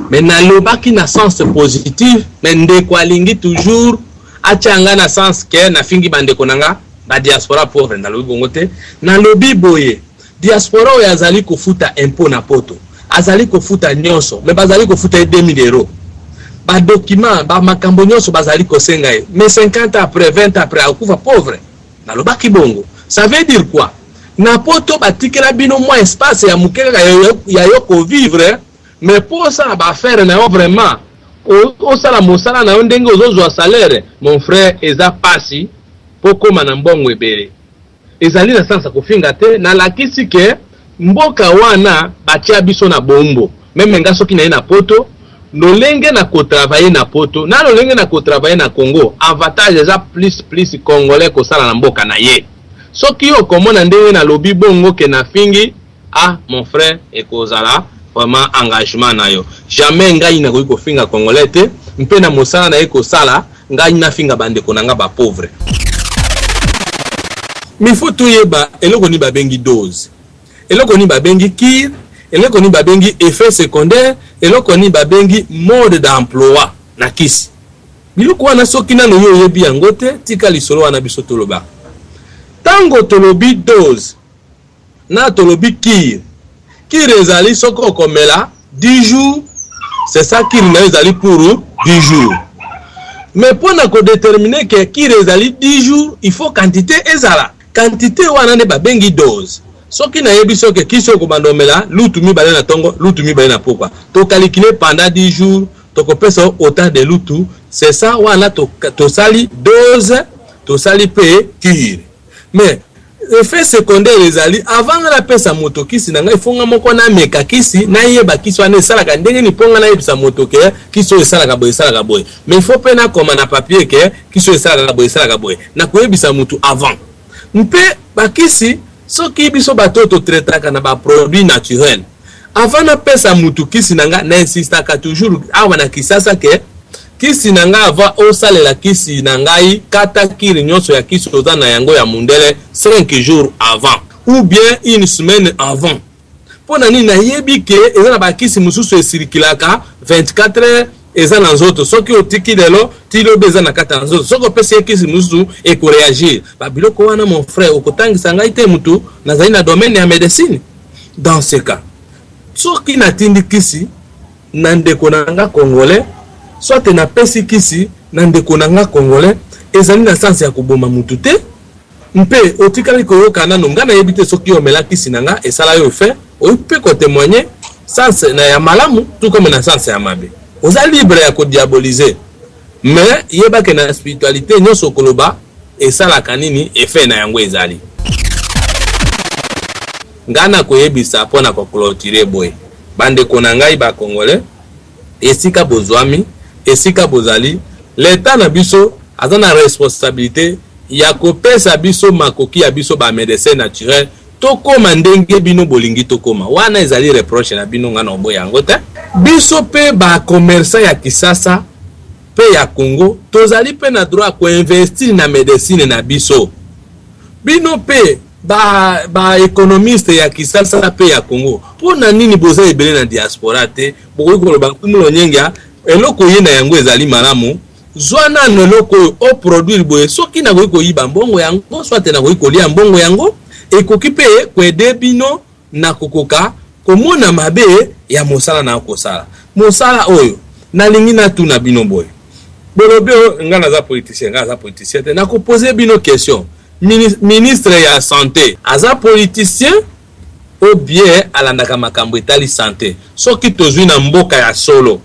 [SPEAKER 6] mais na lobaki na sens positif mais ndeko alingi toujours atianga na sens ke na fingi bandeko nanga ba diaspora pauvre na lobi bongo te na lobi boye diaspora oyo azali kofuta impôt na poto azali kofuta nyonso mais bazali kofuta 2000 euros ba document ba makambo nyonso bazali kosenga ye mais 50 après 20 après akufa pauvre na lobaki bongo ça veut dire quoi na poto batikela bino moins espace ya mukeka ya yo ko vivre mais pour ça ba faire na yo vraiment o sala mosala na yo ndenge ozozwa salaire mon frère eza pasi pokoma na mbongo ebele ezali na sansa kofinga te na lakisi ke mboka wana batia biso na bombo meme nga soki na ye na poto lolenge na kotravailler na poto na lolenge na kotravailler na Congo avantage eza plus congolais kosala na mboka na ye soki yo komona ndenge na lobi bongo ke na fingi mon frère ekozala vraiment engagement na yo jamais ngai na koki kofinga congolais te mpe na mosala na ye kosala ngai na finga bandeko nanga ba pauvre mais faut tout yeba eloko ni babengi dose eloko ni babengi kir eloko ni babengi effet secondaire eloko ni babengi mode d'emploi na kisi biloko wana soki nano yo yebi yango te tika lisolo wana biso toloba tango tolobi dose na tolobi kir ezali soko komela 10 jours c'est ça kir na ezali pour 10 jours mais pour na ko déterminer que kir ezali 10 jours il faut quantité ezala quantité wana ne babengi dose soki na yebi soki kiso ko bandomela lutu mibale na tongo lutu mibale na pokwa to calculer pendant 10 jours to kopesa autant de lutu c'est ça wana to sali dose to sali pe kir mais effet secondaire ezali avant la pesa moto kisi na ngai fonga moko na meka kisi na yeba kisi wana esalaka ndenge ni ponga na yebisa moto ke kisi esalaka boye mais il faut pena comme na papier ke kisi esalaka boye na koyebisa moto avant mpe bakisi soki biso batoto traitaka na ba produit naturel avant na pesa mutu kisi nanga na insistaka toujours awa na kisasa ke kisi na ngai ava osalela kisi na ngai kata kiri nyonso ya kisi oza na yango ya mundele 5 jours avant ou bien une semaine avant. Pona nini nayebi ke eza na bakisi mususu esirikilaka 24 heures eza na nzoto soki otiki lelo tilo beza na kata nzoto soko pesi kisi mususu eko réagir ba biloko wana mon frère okotangisa ngai te mutu nazali na domaine ya médecine. Dans ce cas soki natindi kisi na ndeko na nga congolais soit na pesi kisi na ndeko na nga congolais ezali na sens ya koboma mutu te mpe otikali koyoka nano nga nayebi te soki omela kisi na nga esala yo fe oyipe ko témoigner sens na ya malamu tout comme na sens ya mabe oza libre ya kodiaboliser mais yeba ke na spiritualité nyonso koloba esalaka nini efe na yango ezali ngana koyebisa mpona koklotire boye bandeko na ngai ba congolais esika bozwami esika bozali l'état na biso aza na responsabilité ya kopesa biso makoki ya biso ba médecin naturel tokoma ndenge bino bolingi tokoma wana ezali reproche na bino ngana oboya yango te biso pe ba commerçant ya kisasa pe ya Congo tozali pe na droit ko investir na médecine na biso bino pe ba économiste ya kisasa pe ya Congo pona nini boza ebele na diaspora te bokoki ba kumulo nyenga eloko yena yango ezali malamu zwana neloko o produire boye soki na koyi koyiba mbongo yango soit na koyi kolia mbongo yango ekoki pe kwede bino na kokoka komona mabe ya mosala na kosala mosala oyo nalingi na tuna bino boye bolobe ngana za politicien te na ko poser bino question ministre ya santé aza politicien ou bien alandaka makambo etali santé soki tozwi na mboka ya solo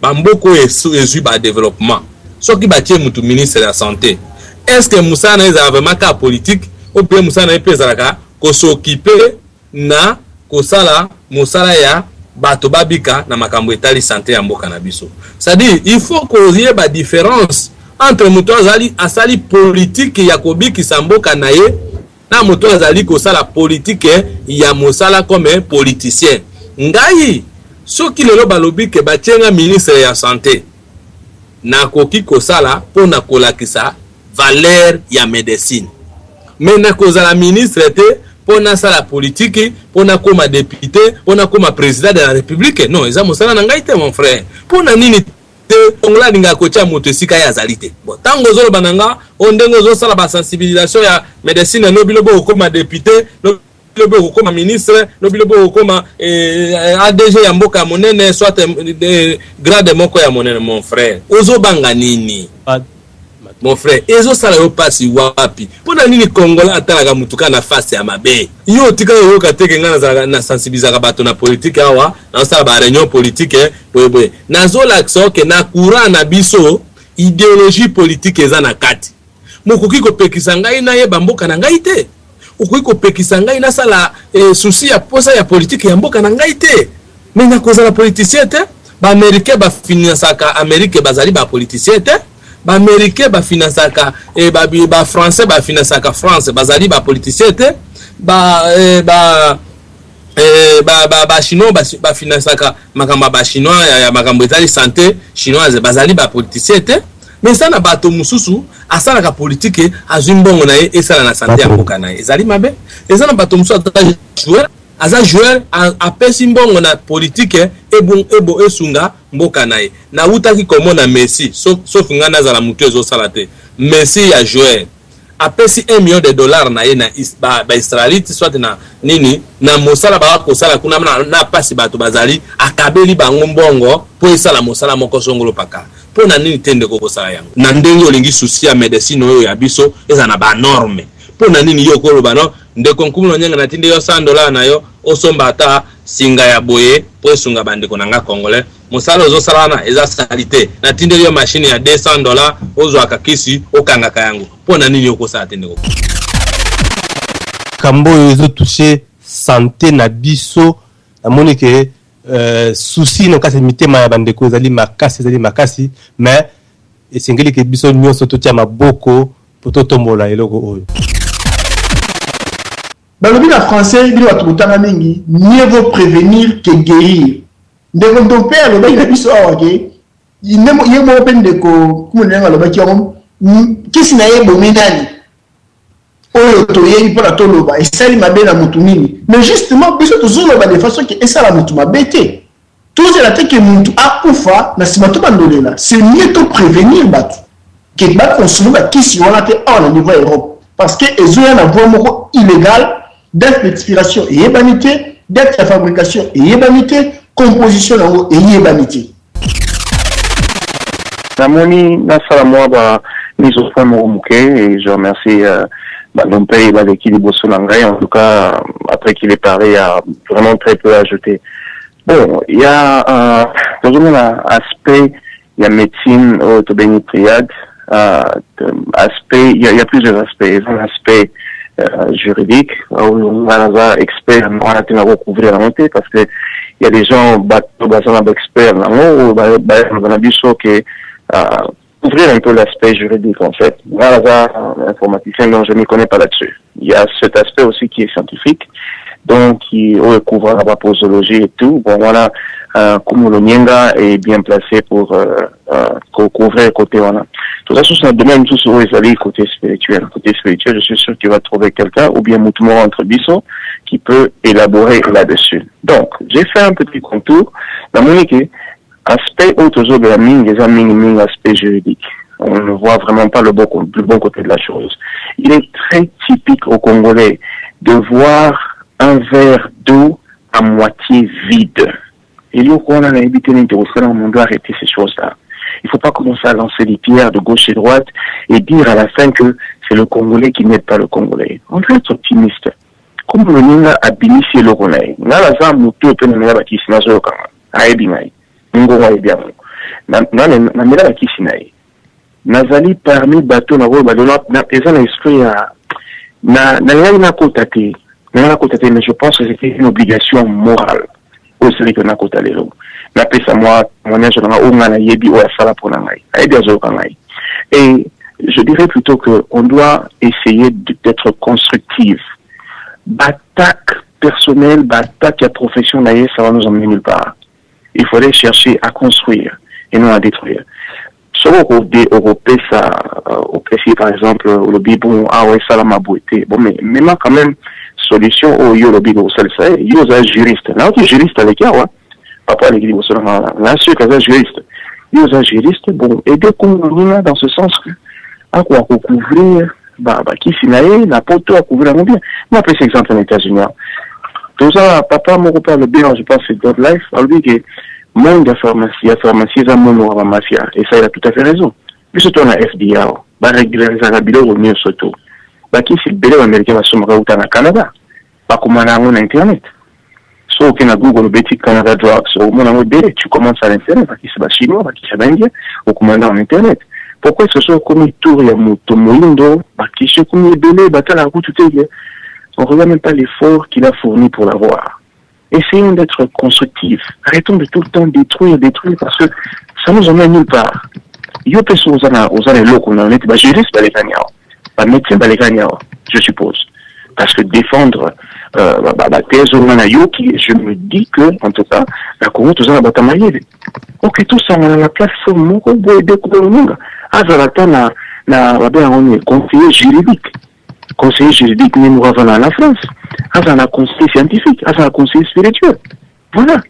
[SPEAKER 6] ba mboko ezwi ba développement soki batie mutu ministre ya santé est-ce que musana eza vraiment ka politique ou bien musana epezalaka ko s'occuper na kosala musala ya bato babika na makambo etali santé ya mboka na biso c'est-à-dire il faut qu'on y ait ba différence entre mutu azali asali politique ya kobikisa mboka na ye na mutu azali kosala politique ya mosala comme politicien ngai soki lelo balobi ke batienga ministre ya santé na koki kosala pona kolakisa valeur ya médecine mais na kozala ministre te pona sala politique pona koma député pona koma président de la république non eza mosala na ngai te mon frère pona nini te ongla ninga kocha moto esika ya zalite bon tango zolo bananga ondengo zo sala ba sensibilisation ya médecine no bilobo koma député no bilobo koma ministre no bilobo koma ADG ya mboka monene soit grade moko ya monene mon frère ozo banga nini mon frère ezo sala yo pasi wapi pona nini kongola atalaka mutuka na face ya mabe yo tika yo kateke ngana na sensibiliser bato na politique awa na sala ba réunion politique boye nazo lakso ke na courant na biso idéologie politique eza na kati mokoki ko pekisa ngai na ye bamboka na ngai te okoki ko pekisa ngai na sala souci ya posa ya politique ya mboka na ngai te mais na kozala politicien te ba américain ba finansaka Amérique bazali ba politicien te ba américain ba finansaka ba français ba finansaka France bazali ba politicien te ba chinois ba finansaka makamba ba chinois ya makambo etali santé chinoise bazali ba politicien te mais ça na bato mususu asalaka politique azimbongo na ye esala na santé ya mboka na ye ezali mabe eza na bato mususu aza joueur apesi mbongo na politique ebo esunga mboka na ye na utaki komona Messi sauf ngana za la mutu ezosala te Messi ya joueur apesi $1 million na ye na ba Israelite soit na nini na mosala ba kosala kuna na pasi bato bazali akabeli bango mbongo po esala mosala moko songolo paka pona nini tende ko kosala yango na ndenge olingi souci ya médecine oyo ya biso eza na ba norme pona nini yo koloba no ndeko nkumulo nyanga na tinde yo $100 na yo osomba ata singa ya boye po esunga bandeko nanga congolais mosala ozosala na eza salite na tinde yo machine ya $200 ozwaka kisi okangaka yango pona nini yo kosala tende ko
[SPEAKER 4] kambo ezo toucher santé na biso amoni ke souci na kase mitema ya bandeko ezali makasi mais esengeli ke biso nyonso totia maboko po totombola eloko oyo
[SPEAKER 7] balobi na français bino bato kotanga mingi mieux vaut prévenir que guérir ndeko ton père lobaki na biso awa ke il y a un open de comment on a le bâti qu'est-ce n'a pas bominani oh toyé pour la toloba et ça il m'a bien la mutumini mais justement parce que toujours le de façon que ça la mutuma bête tout c'est la tête que mutu a kufa na simato bandolela c'est mieux de prévenir batu que bat consommer qui si on a été au niveau Europe parce que ils ont un voie illégal d'inspiration et ébanité d'être la fabrication et ébanité composition et ébanité.
[SPEAKER 9] Namoni Nasalamwa ba mise au point Moromouké et je remercie Lompé et l'équilibre Solangai. En tout cas, après qu'il est parlé, il y a vraiment très peu à ajouter. Bon, il y a toujours un aspect, il y a médecine au Tobéni Triade, aspect, il y a plusieurs aspects. Il y a un aspect juridique, où on a un expert, on a été recouvrir la montée parce que il y a des gens basés experts là, on a vu ça que ouvrir un peu l'aspect juridique en fait. Moi, informaticien, non, je ne m'y connais pas là-dessus. Il y a cet aspect aussi qui est scientifique, donc qui couvre la posologie et tout. Bon, voilà, Kumulo Nyenga est bien placé pour couvrir le côté voilà. Tout ça, c'est un domaine tout où ils allaient côté spirituel. Côté spirituel, je suis sûr qu'il va trouver quelqu'un, ou bien Moutoumor entre Bissot, qui peut élaborer là-dessus. Donc, j'ai fait un petit contour. Dans mon équipe, aspect autour de la mine, des mine aspect juridique. On ne voit vraiment pas le bon côté de la chose. Il est très typique aux Congolais de voir un verre d'eau à moitié vide. Et nous, quand on a évité l'interruption, on doit arrêter ces choses-là. Il ne faut pas commencer à lancer des pierres de gauche et droite et dire à la fin que c'est le Congolais qui n'aide pas le Congolais. On doit être optimiste. Comme le Ninga a bénéficié le Congolais. N'a la zone moutou et pénémé la bâtisse n'a pas encore. Aébinaï. N'ingo wa bien. N'a mela la kisinaï. Nazali parmi bateau na roba na pesa na esprit na kotate. Na kotate, mais je pense que c'était une obligation morale. Au série que na kotale lo. Na pesa moi mon âge na onga na yebi o sala pour na ngai. Aébia zo kangai. Et je dirais plutôt que on doit essayer d'être constructif. Batak personnel, batak profession naïe, ça va nous emmener nulle part. Il faudrait chercher à construire et non à détruire. Sur Européen, ça, au précis, par exemple, au lobby, bon, ah ouais, ça l'a ma beauté. Bon, mais même quand même, solution au yo lobby, au sel, ça, yo, ça, juriste. Là, tu es juriste avec eux, ouais. Papa, les gars, là, sûr que ça, juriste. Yo, ça, juriste, bon, aider comme dans ce sens que, à quoi, couvrir, qui finalement, la poteau à couvrir la bien. Moi, après, c'est exemple en États-Unis. Tout ça, papa, mon repas, le bien, je pense, c'est God Life, alors lui, que, monde de pharmacie, ça, mon pharmacie, et ça, il a tout à fait raison. Puis, surtout, on a FDA, régulariser la billet au mieux, surtout. Qui, si le billet américain va se mettre au Canada, pas comme on a en Internet. Sauf qu'on a Google, Betty Canada Drugs, au moins, on a tu commences à l'Internet, qui c'est chinois, qui c'est indien, au commandant en Internet. Pourquoi ce soit comme il tourne, il y a Motomoindo, qui c'est comme il belé, à la route, tout est. On ne regarde même pas l'effort qu'il a fourni pour l'avoir. Essayons d'être constructifs. Arrêtons de tout le temps détruire, parce que ça nous emmène nulle part. Il y a des choses aux années locaux, on est des juristes, les médecins, je suppose. Parce que défendre thèse au Manayoki, je me dis que, en tout cas, la Congo, tout ça, la bataille. Ok, tout ça, on a la plateforme, on peut aider le monde. Azalata, on est conseiller juridique. Conseiller juridique, nous avons en France. Azala un conseiller scientifique, Azala un conseiller spirituel. Voilà.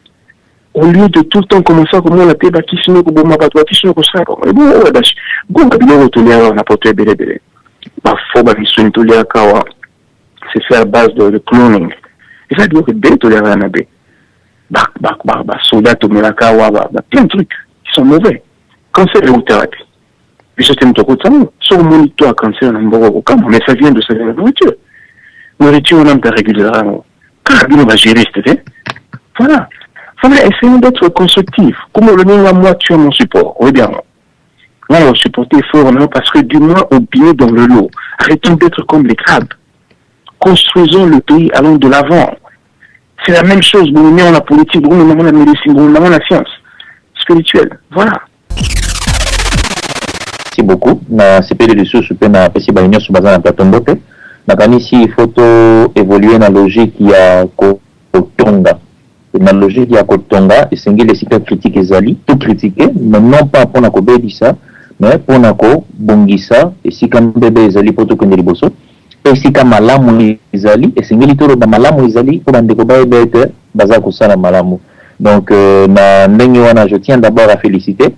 [SPEAKER 9] Au lieu de tout le temps commencer à comment on a été bâti, sinon, pour ma bateau, sinon, pour ça, et bon, ouais, bah, bon, on a porté bébé. Ma foba, qui sont tous les akawa, c'est faire à base de cloning. Et ça doit être bête, tous les ranabé. Soldats, Melakawa, plein de trucs qui sont mauvais. Cancer et thérapie. Puis c'est un truc comme ça. Sur mon moniteur cancer, mais ça vient de sa nourriture. Nourriture, on a pas régulièrement. Carabine va gérer, c'était. Voilà. Voilà, essayons d'être constructifs. Comme le nom à moi, tu as mon support. Oui, bien. Là, on supporter fort, non, parce que du moins, au pied dans le lot. Arrêtons d'être comme les crabes. Construisons le pays, allons de l'avant. C'est la même chose, bon, on a la politique, bon, on a la médecine, bon, on a la science spirituelle. Voilà.
[SPEAKER 10] Merci beaucoup. Na CP de ressources na pesi ba union sur bazan na plateau mbote. Na kanisi il faut évoluer na logique ya kotonga. la logique ya kotonga et singi les sites critiques ezali tout critiquer mais non pas pour na ko bedisa mais pour na ko bongisa et si comme bébé ezali poto kende liboso et si comme malamu ezali et singi litoro ba malamu ezali ko bande ko ba bete baza ko sala malamu donc na ndenge wana je tiens d'abord à féliciter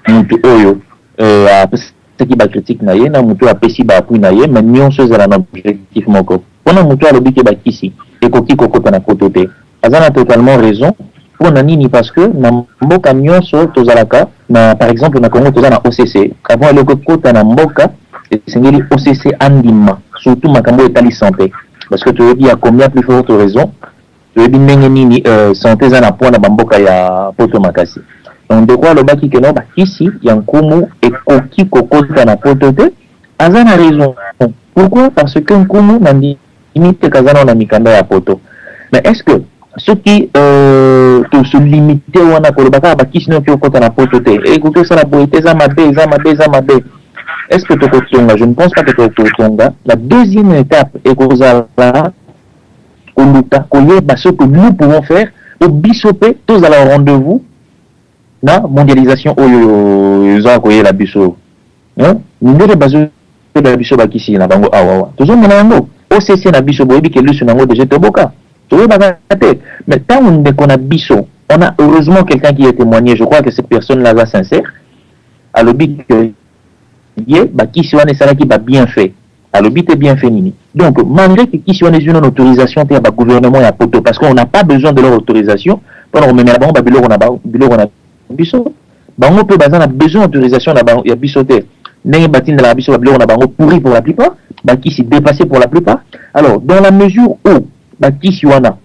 [SPEAKER 10] mutu oyo a ce qui ba critique na ye na mutu a pesi ba appui na ye mais nyonso ezala na objectif moko pona mutu alobi ke ba kisi et koki kokota na kotote azana totalement raison pour nini parce que na mboka nyonso tozalaka na par exemple na Congo tozana OCC avant le kota na mboka sengeli OCC andima surtout makambo etali santé parce que tu dis à combien plus forte raison tu dis ndenge nini santé za na pona bamboka ya poto makasi donc de quoi le baki que non ba ici ya nkumu et koki kokota na potote azana raison pourquoi parce que nkumu na limite kazana na mikanda ya poto mais est-ce que ceux qui se limiter wana kolobaka bakisi no kyo kota na potote et que ça la boité za mabe est-ce que tokotonga je ne pense pas que tokotonga la deuxième étape est kozala koluta koyeba ce que nous pouvons faire au bisope tous à leur rendez-vous na mondialisation oyo za koyela biso hein ndenge bazo de biso bakisi na bango awa toujours monango OCC na biso boyebi ke lusu nango déjà toboka mais tant on a biso, on a heureusement quelqu'un qui a témoigné, je crois que cette personne-là va sincère, à l'obit que qui soit qui va bien fait, à l'obit est bien fait nini. Donc malgré que qui soit une autorisation de gouvernement et à poto, parce qu'on n'a pas besoin de leur autorisation, pendant qu'on met la banque, on a biso, on peut on a besoin d'autorisation il y a bisoté. N'est pas de la biso, on a pourri pour la plupart, qui s'est dépassé pour la plupart. Alors dans la mesure où qui wana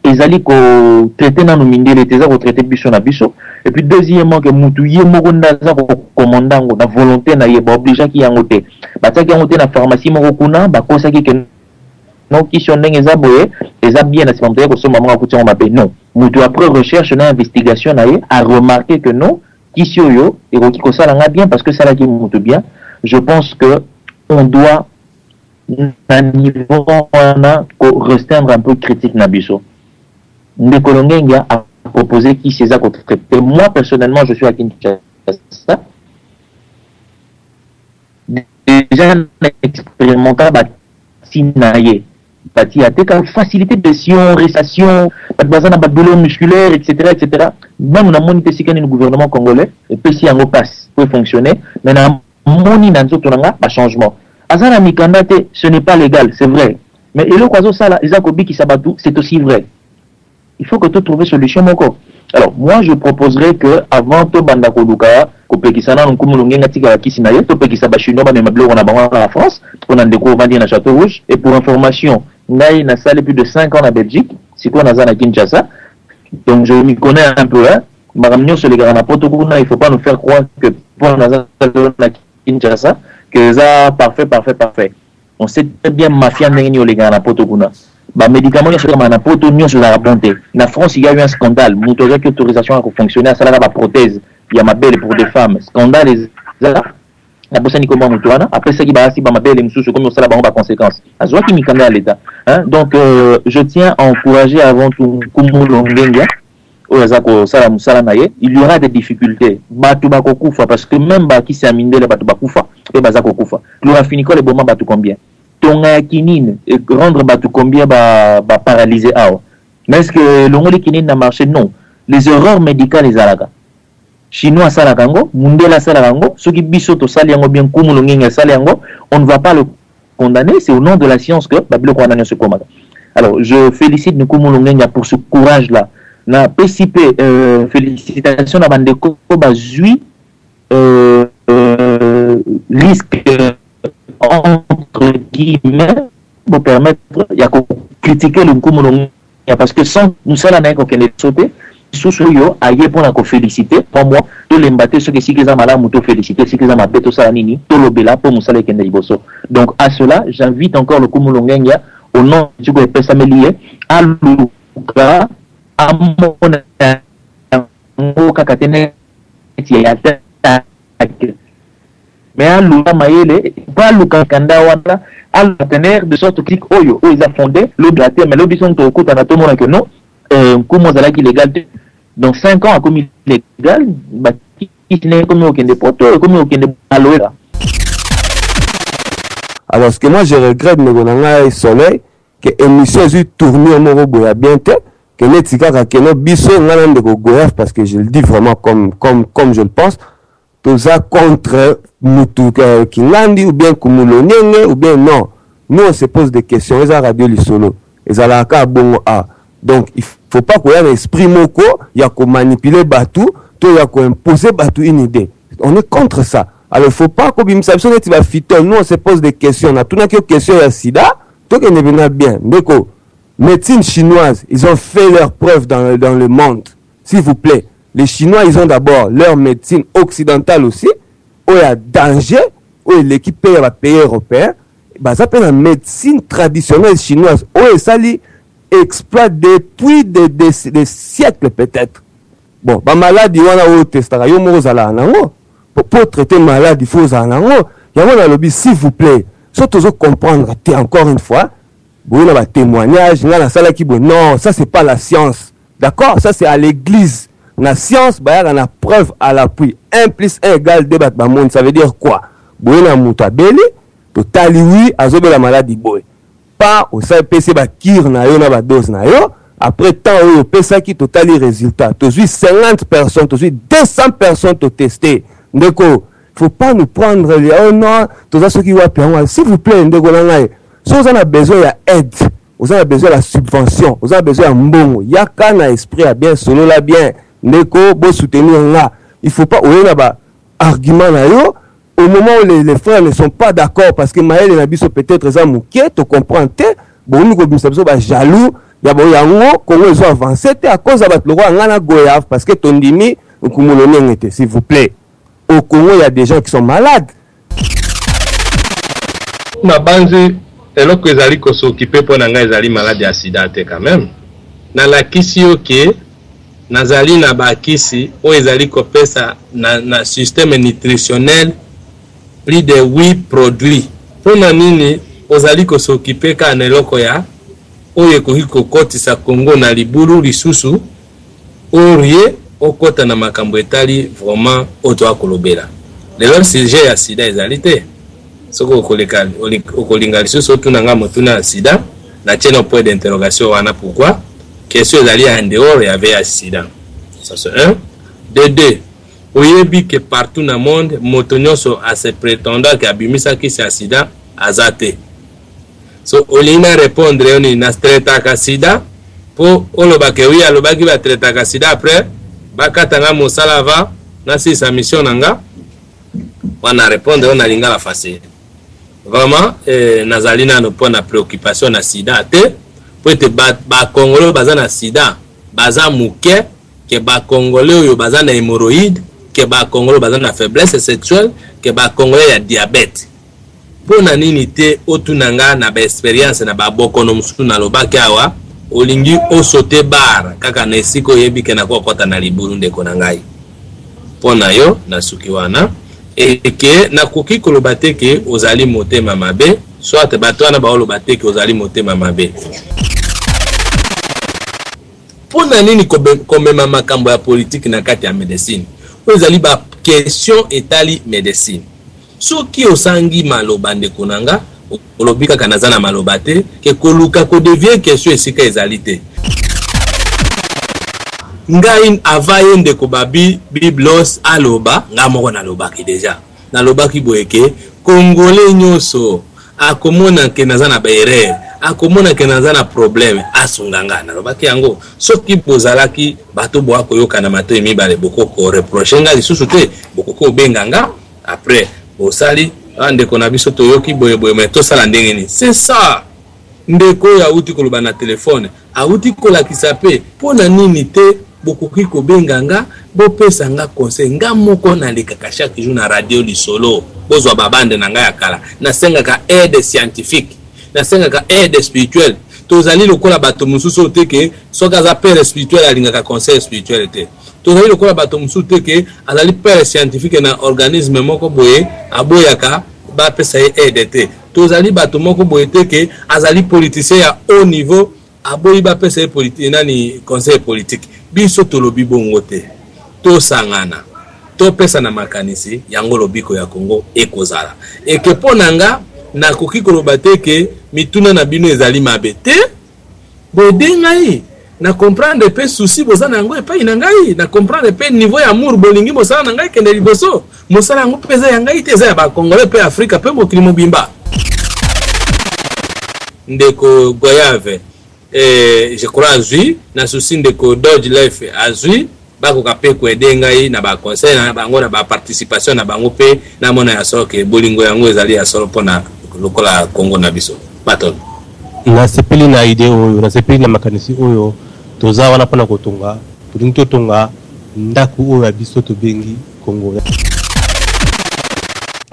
[SPEAKER 10] ezali ko traiter na nominde les teza ko traiter biso na biso et puis deuxièmement que mutu ye moko ndaza ko commandango na volonté na ye ba obligé ki yango te bataki yango te na pharmacie moko kuna ba kosaki ke non qui sont ndenge za boye eza bien na simamte ko soma moko kuti on mabe non mutu après recherche na investigation na ye a remarqué que non qui yo et ko ko sala nga bien parce que ça la ki mutu bien je pense que on doit à niveau restreindre un peu critique Nabiso. Ndekolongenga a proposé qui s'est à traiter. Moi personnellement je suis à Kinshasa. Déjà expérimenté Batinaye. Bati a facilité de sion, récession, pas de besoin de douleur musculaire, etc. Même on a monité si le gouvernement congolais et puis si on passe pour fonctionner, mais on a moni dans un changement. Azana Mikandate, ce n'est pas légal, c'est vrai. Mais le Kwazo Sala, Isakobi qui s'abatou, c'est aussi vrai. Il faut que tu trouves solution encore. Alors, moi, je proposerais que avant tout Bandako Luka, Kopekisana, Nkumulunga, Tika Kisinaye, Topekisaba Chino, Banemablo, on a en France, on a découvert Vandi à Château Rouge. Et pour information, Naï n'a salé plus de 5 ans en Belgique, c'est quoi Nazana Kinshasa. Donc, je m'y connais un peu, hein. Maramnio sur les Garanapoto, il ne faut pas nous faire croire que pour Nazana Kinshasa, que ça, parfait. On sait très bien mafia n'est les gars na poto kuna. Bah médicaments y a sur na poto n'y sur la bonté. Na France il y a eu un scandale. Motorisation qui autorisation à fonctionner à ça la prothèse. Il y a ma belle pour des femmes. Scandale les là. La bossa ni comment mutuana. Après ça qui va si ma belle et msouche comme ça la ba conséquence. Azwa qui mi à l'état. Hein donc je tiens à encourager avant tout Kumulongenga. Il y aura des difficultés. Parce que même qui s'est amindé le batu bakufa et bazako kufa. Chlorafinico le bomba batu combien? Tonga kinine et rendre batu combien ba paralyser awa. Mais est-ce que le kinine n'a marché? Non. Les erreurs médicales les alaka. Chinois salakango, mundela salakango, ceux qui bisoto saliango bien kumulongenga saliango, on ne va pas le condamner, c'est au nom de la science que babilo condamné ce combat. Alors je félicite Nkumulongenga pour ce courage là. Na PCP félicitations à Bandeko Bazui risque entre guillemets pour permettre de critiquer le Nkumulongenga parce que sans nous ça la qu'on est sauté sous yo aille pour la féliciter pour moi de l'embatter ce que si qu'ils ont mal à muto féliciter si qu'ils ont mal beto ça nini to lobela pour musale kende liboso. Donc à cela j'invite encore le Nkumulongenga au nom du groupe Pesamelier à Luka mais à Luka Mayele, pas Luka Kanda Wanda, à l'partenaire de sorte que Oyo, ils ont fondé l'objet, mais l'objet sont au côté de tout le monde que non, nkumu azalaki illégal te. Donc 5 ans akomi illégal, bakisi ne komi okende poto, komi okende aloela.
[SPEAKER 5] Alors ce que moi je regrette Negonanga et Soleil, que l'émission est tournée au Moroboya bien te, que netika keno biso ngana ndeko goyaf, parce que je le dis vraiment comme je le pense, tout ça contre Mutu Kinandi ou bien Kumulonyenge ou bien non. Nous on se pose des questions, les radio Lisolo, les alaka bon a. Donc il faut pas qu'on ait un esprit moko, il y a qu'on manipuler Batou, il y a qu'on imposer Batou une idée. On est contre ça. Alors il faut pas qu'on va fiter. Nous on se pose des questions. On a tout une question à Sida, tout qui n'est pas bien. D'accord. Médecine chinoise, ils ont fait leur preuve dans le monde. S'il vous plaît. Les Chinois, ils ont d'abord leur médecine occidentale aussi, où il y a danger, où l'équipe paye va payer européen. Bah, ça s'appelle la médecine traditionnelle chinoise, où ça exploite depuis des siècles peut-être. Bon, bah maladie, on a au testara, yo mo zala nango. Pour traiter maladie, il faut zala nango. Y'a mon lobby, s'il vous plaît, surtout comprendre, encore une fois, vous avez un témoignage, non, ça c'est pas la science. D'accord? Ça c'est à l'église. La science, il y a une preuve à l'appui. 1 plus 1 égale 2, ça veut dire quoi? Vous avez un moutabeli, total oui, azobe la maladie boy. Pas au CPC, kir na yo na dose na yo. Après tant au PSA qui total résultat. Tu as 50 personnes, tu as 200 personnes te tester. Ndeko, il faut pas nous prendre les oh non, tout ça ceux qui vont payer. S'il vous plaît, ndeko nangaye. Si vous avez besoin d'aide, vous avez besoin de la subvention, vous avez besoin de mbongo. Yaka na esprit à bien, solo la bien. Ndeko, bon soutenir là. Il faut pas oué là-bas. Argument là yo. Au moment où les frères ne sont pas d'accord parce que Maël et Nabiso peut-être ça mouké, tu comprends te. Bon nous comme ça jaloux. Ya bo yango comment ils ont avancé à cause de le roi ngana goyaf parce que ton dimi nkumulone ngete s'il vous plaît. Au Congo il y a des gens qui sont malades.
[SPEAKER 6] Ma banze alors que ezali ko s'occuper pour nanga ezali malade ya sida te quand même. Na la kisi OK nazali na bakisi o ezali ko pesa na système nutritionnel plus de 8 produits. Pour na nini ozali ko s'occuper ka na eloko ya oye kohiko kotisa Congo na libulu lisusu orie okota na makambo etali vraiment oto akolobela. Le sujet ya sida ezali te. Soko okolinga lisusu otunanga motuna sida na tienne point d'interrogation wana pourquoi question ezali en dehors ya VIH sida. Ça c'est un. De deux, oyebi que partout dans le monde moto nyonso a se prétendant que abimisa ki sida azate. So olina répondre oni na traitaka sida po olobake wi alobaki ba traitaka sida après bakatanga mosala va na si sa mission nanga wana répondre on alinga la facile. Vraiment nazali na no point na préoccupation na sida te po ete ba congolais baza na sida baza muke que ba congolais oyo baza na hémorroïde que ba congolais baza na faiblesse sexuelle que ba congolais ya diabète. Pona nini te otunanga na ba expérience na ba bokono mususu na lobaki awa olingi osote bar kaka na esiko yebi ke na kokota na libulu ndeko na ngai. Pona yo na suki wana eke na koki koloba te ke ozali motema mabe soit bato wana baoloba te ke ozali motema mabe. Pona nini komema makambo ya politique na kati ya médecine ozali ba question etali médecine. Soki osangi maloba ndeko nanga olobika kanaza na maloba te ke koluka ko devient question esika ezali te. Ngai avaye ndeko babi biblos aloba nga moko na lobaki déjà na lobaki boyeke congolais nyoso akomona ke naza na erreur akomona ke naza na problème asunganga na lobaki yango soki bozalaki bato bo akoyoka na mato emibale bokoko reprocher nga lisusu te bokoko benganga après osali ndeko na biso toyoki boyeboye mais tosala ndenge ni c'est ça ndeko ya uti koloba na telefone auti kolakisa pe pona nini te bokoki kobenganga bopesa nga conseil nga moko na lekaka chaque jour na radio Lisolo bozwa babande na nga ya kala na sengaka aide scientifique na sengaka aide spirituelle tozali lokola bato mususu te ke soka za père spirituel alingaka conseil spirituel te tozali lokola bato mususu te ke azali père scientifique na organisme moko boye aboyaka bapesa ye aide te tozali bato moko boye te ke azali politicien ya haut niveau aboyi bapesa politique nani conseil politique biso tolobi bongo te tosangana topesa na makanisi yango lobiko ya Congo ekozala eke mpona nga nakoki koloba te ke mituna na bino ezali mabe te bode ngai na comprendre pe souci boza na yango epai na ngai na comprendre pe niveau ya amour bolingi mosala na ngai kende liboso mosala yango peza ya ngai te eza ya bakongole pe Afrika pe mokili mobimba ndeko Goyave je crois azui na souci ndeko Dodge Life azui bakoka pe koede ngai na ba conseil na bango na ba participation na bango pe na mona ya solo ke bolingo yango ezali ya solo pona lokola Congo na biso baton
[SPEAKER 4] na sepeli na idée oyo na sepeli na makanisi oyo toza wana pona kotonga tolingi totonga ndaku oyo ya biso tobengi Congo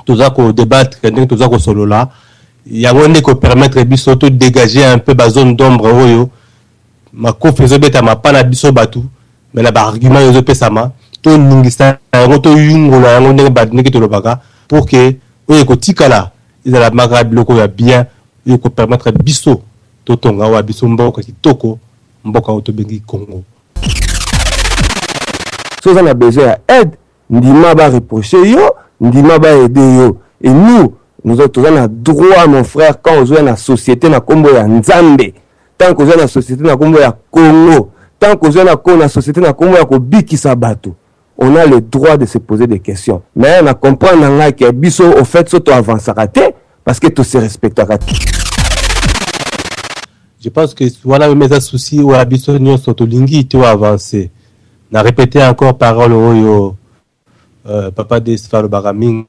[SPEAKER 4] toza ko débattre ndenge toza ko solola yango nde ko permettre biso to dégager un peu ba zone d'ombre oyo makofi ezobeta mapana biso batu mais na ba argument ezopesama to ningisa yango to yungola yango ndenge badiniki tolobaka pour que oyo kotikala ezala maka biloko ya bien oyo ko permettre biso totonga wa biso mboka kitoko mboka oyo tobengi Congo
[SPEAKER 5] soza na besoin ya aide ndima ba reprocher yo ndima ba aider yo et nous autres na droit mon frère quand on est na société na kombo ya Nzambe tant qu'on est na société na kombo ya Congo tant qu'on est na société na kombo ya kobikisa bato on a le droit de se poser des questions mais on a comprendre que biso au fait soto avancer raté parce que tout se respecte.
[SPEAKER 4] Je pense que voilà mes soucis ou biso nyo soto lingi to avancer na répéter encore parole oyo papa de Sfalo Baramingi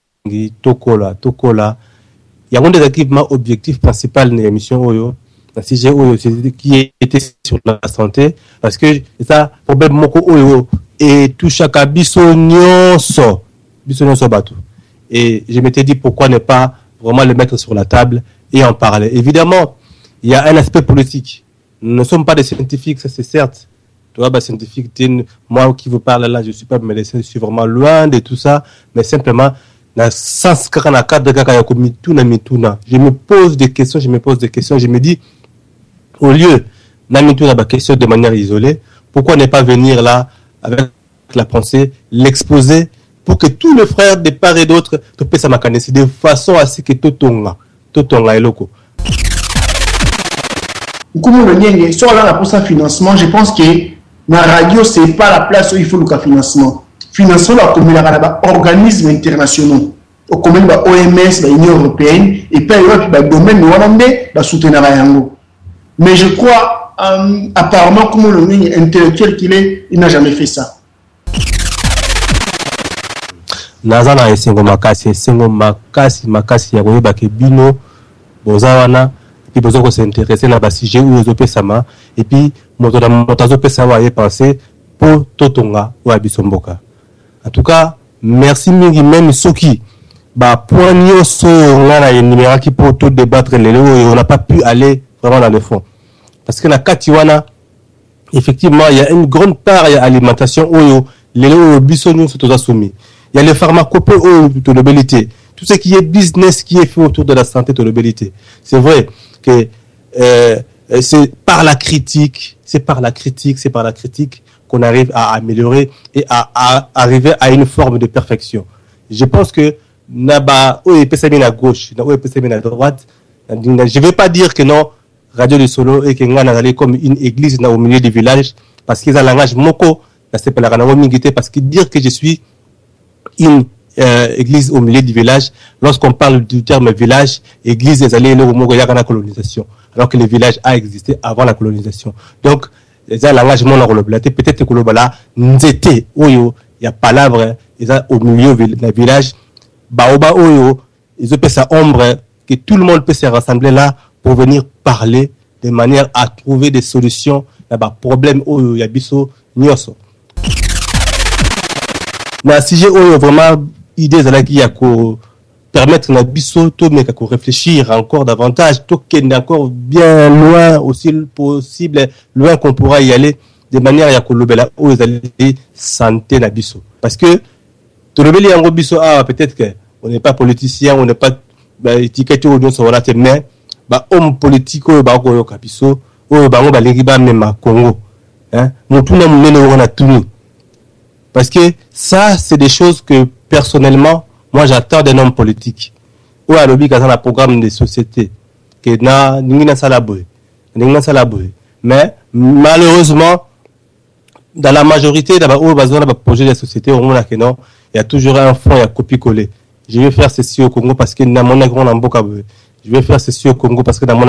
[SPEAKER 4] tokola il y a des équipements objectifs principal de l'émission oyo la sujet oyo qui était sur la santé parce que ça problème moko oyo et tout chaque biso nyonso batu et je m'étais dit pourquoi ne pas vraiment le mettre sur la table et en parler. Évidemment il y a un aspect politique, nous ne sommes pas des scientifiques, ça c'est certes. Tu vois, scientifique, moi qui vous parle là, je suis pas médecin, je suis vraiment loin de tout ça, mais simplement je me pose des questions, je me dis, au lieu de question de manière isolée, pourquoi ne pas venir là avec la pensée, l'exposer pour que tous les frères de part et d'autre te puissent m'accaniser de façon à ce que totonga et loco.
[SPEAKER 7] Comme le nienge, sur la pour ça financement, je pense que la radio c'est pas la place où il faut le financement. Financement comme la organismes internationaux, comme la OMS, l'Union européenne et puis le domaine de soutenir yango. Mais je crois apparemment comme le nienge intellectuel qu'il est, il n'a jamais fait ça.
[SPEAKER 4] Nazana esengo makasi ya koyeba ke bino bozawana puis besoin de s'intéresser à la sujet où ils sama et puis montazo pesa wa y penser pour totonga ou abisomboka. En tout cas, merci mingi même soki ba poigno so ngana ya numéro qui pour tout débattre les on n'a pas pu aller vraiment dans le fond parce que la katiwana effectivement il y a une grande part de alimentation oyo les bisonyo sont soumis. Il y a les pharmacopées de l'obésité, tout ce qui est business qui est fait autour de la santé de l'obésité. C'est vrai que c'est par la critique qu'on arrive à améliorer et à arriver à une forme de perfection. Je pense que naba o epesami à gauche, na o epesami à droite. Je ne vais pas dire que non Radio du Solo et que ngana aller comme une église au milieu du village parce qu'ils ont un langage moko, c'est pas la parce que dire que je suis une église au milieu du village, lorsqu'on parle du terme village, église est allée au la colonisation, alors que le village a existé avant la colonisation. Donc, les langages peut-être que le bala nzete oyo il y a palabres au milieu du village, baoba oyo ils ont sa ombre que tout le monde peut se rassembler là pour venir parler de manière à trouver des solutions à des problèmes oyo ya biso nyoso. Na sujet oyo vraiment idée là qui a ko permettre na biso to mais ko réfléchir encore davantage to ken encore bien loin aussi possible loin qu'on pourra y aller de manière à ko lobela oyo ezali santé na biso parce que to lobeli yango biso peut-être que on n'est pas politicien, on n'est pas étiqueté au nom sur la mais homme politique oyo ba ko yoka biso oyo bango balingi bamema Congo. Hein? Parce que ça, c'est des choses que personnellement, moi j'attends d'un homme politique. Ou à l'objet dans un programme de société. Que na ningina salaboy. Mais malheureusement, dans la majorité des projets de société, il y a toujours un fond, il y a copier-coller. Je vais faire ceci au Congo parce que dans mon je vais faire ceci au Congo parce que dans mon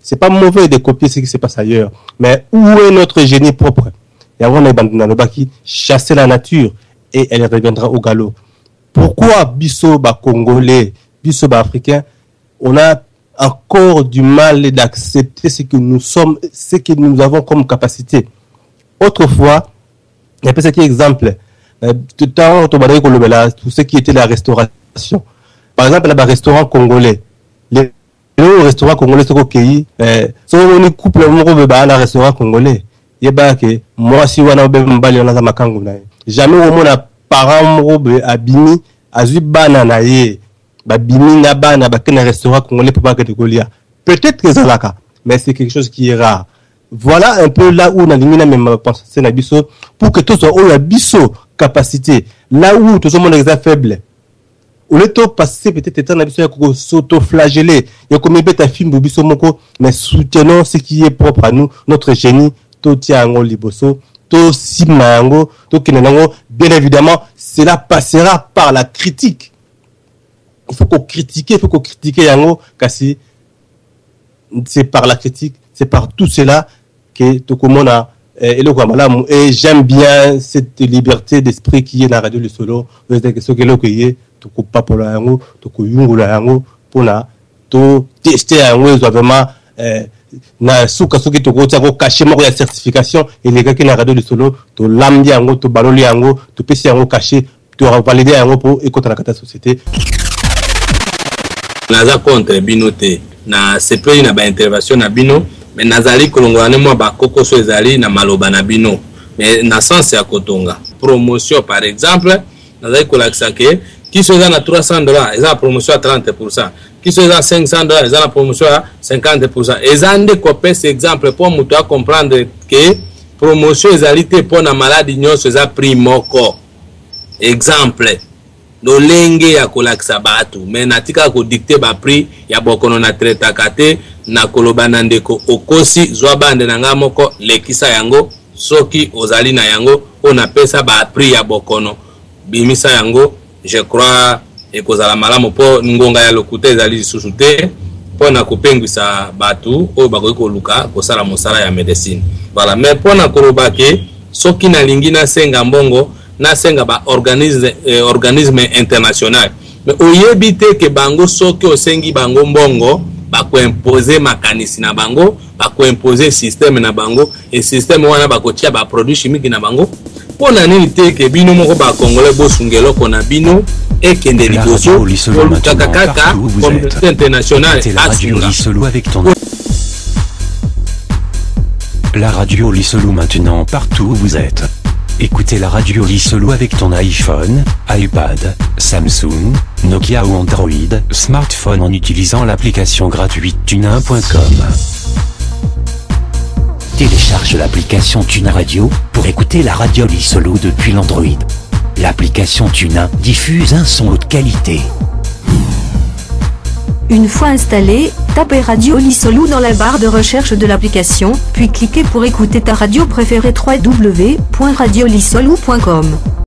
[SPEAKER 4] c'est pas mauvais de copier ce qui se passe ailleurs. Mais où est notre génie propre? Il y a un qui chasser la nature et elle reviendra au galop. Pourquoi biso ba congolais, biso ba africains, on a encore du mal d'accepter ce que nous sommes, ce que nous avons comme capacité. Autrefois, il y a un exemple, tout ce qui était la restauration. Par exemple, le restaurant congolais. Les restaurants congolais sont accueillis. Si on couple un restaurant congolais, il y a que moi, si on a un jamais on a parent abimi, azubana na ye, babimi na bana bakena restaurant congolais pour pas que de Golia. Peut-être que ça là, mais c'est quelque chose qui est rare. Voilà un peu là où on a limité même penser na biso pour que tout soit au la biso capacité. Là où tout le monde est faible. Au lieu de passer peut-être étant nabiso ya ko s'auto-flageller, ya ko mebeta film biso moko, mais soutenons ce qui est propre à nous, notre génie, to tiango liboso, to simango, to kinenango. Bien évidemment, cela passera par la critique. Il faut qu'on critique yango kasi c'est par la critique, c'est par tout cela que tout le monde a et j'aime bien cette liberté d'esprit qui est dans la radio Le Solo. Tu coupes pas pour la yango, tu coupes la yango pour la to tester yango vraiment na suka suki to kotia ko cacher mo ya certification et les gars qui na radio Le Solo to lambi yango to baloli yango to pesi yango cacher to valider yango pour écouter la kata société.
[SPEAKER 6] Naza contre binote na sepeli na ba intervention na bino mais nazali kolongwana mo ba kokoso ezali na maloba na bino mais na sens ya kotonga promotion par exemple nazali kolakisa ke qui sont dans $300 ils ont la promotion à 30%, qui sont dans $500 ils ont la promotion à 50%. Ils ont des copies cet exemple pour nous comprendre que promotion ezali te pour na maladie nyonso eza prix moko. Exemple lolenge ya kolakisa batu mais natika ko dicter ba prix ya bokono na traita kate na koloba na ndeko okosi zwa bande na nga moko lekisa yango soki ozali na yango on pesa ba prix ya bokono bimisa yango. Je crois et kozala malamu po ngonga ya lokuta ezali lisusu te po na kopengwisa batu oyo bakoki koluka kosala mosala ya médecine. Voilà, mais po na koloba ke soki nalingi nasenga mbongo nasenga ba organisme international mais oyebi te ke bango soki osengi bango mbongo bakoimpose makanisi na bango bakoimpose système na bango et système wana bakotia ba produit chimique na bango pona nini te ke bino moko ba congolais bosungelo kona bino ekende liboso kaka communauté internationale
[SPEAKER 1] La radio Lissolou maintenant partout où vous êtes. Écoutez la radio Lissolou avec ton iPhone, iPad, Samsung, Nokia ou Android, smartphone en utilisant l'application gratuite tunin.com.
[SPEAKER 11] Télécharge l'application Tunin Radio pour écouter la radio Lissolou depuis l'Android. L'application Tunin diffuse un son haute qualité.
[SPEAKER 2] Une fois installé, tapez Radio Lissolou dans la barre de recherche de l'application, puis cliquez pour écouter ta radio préférée www.radiolissolou.com.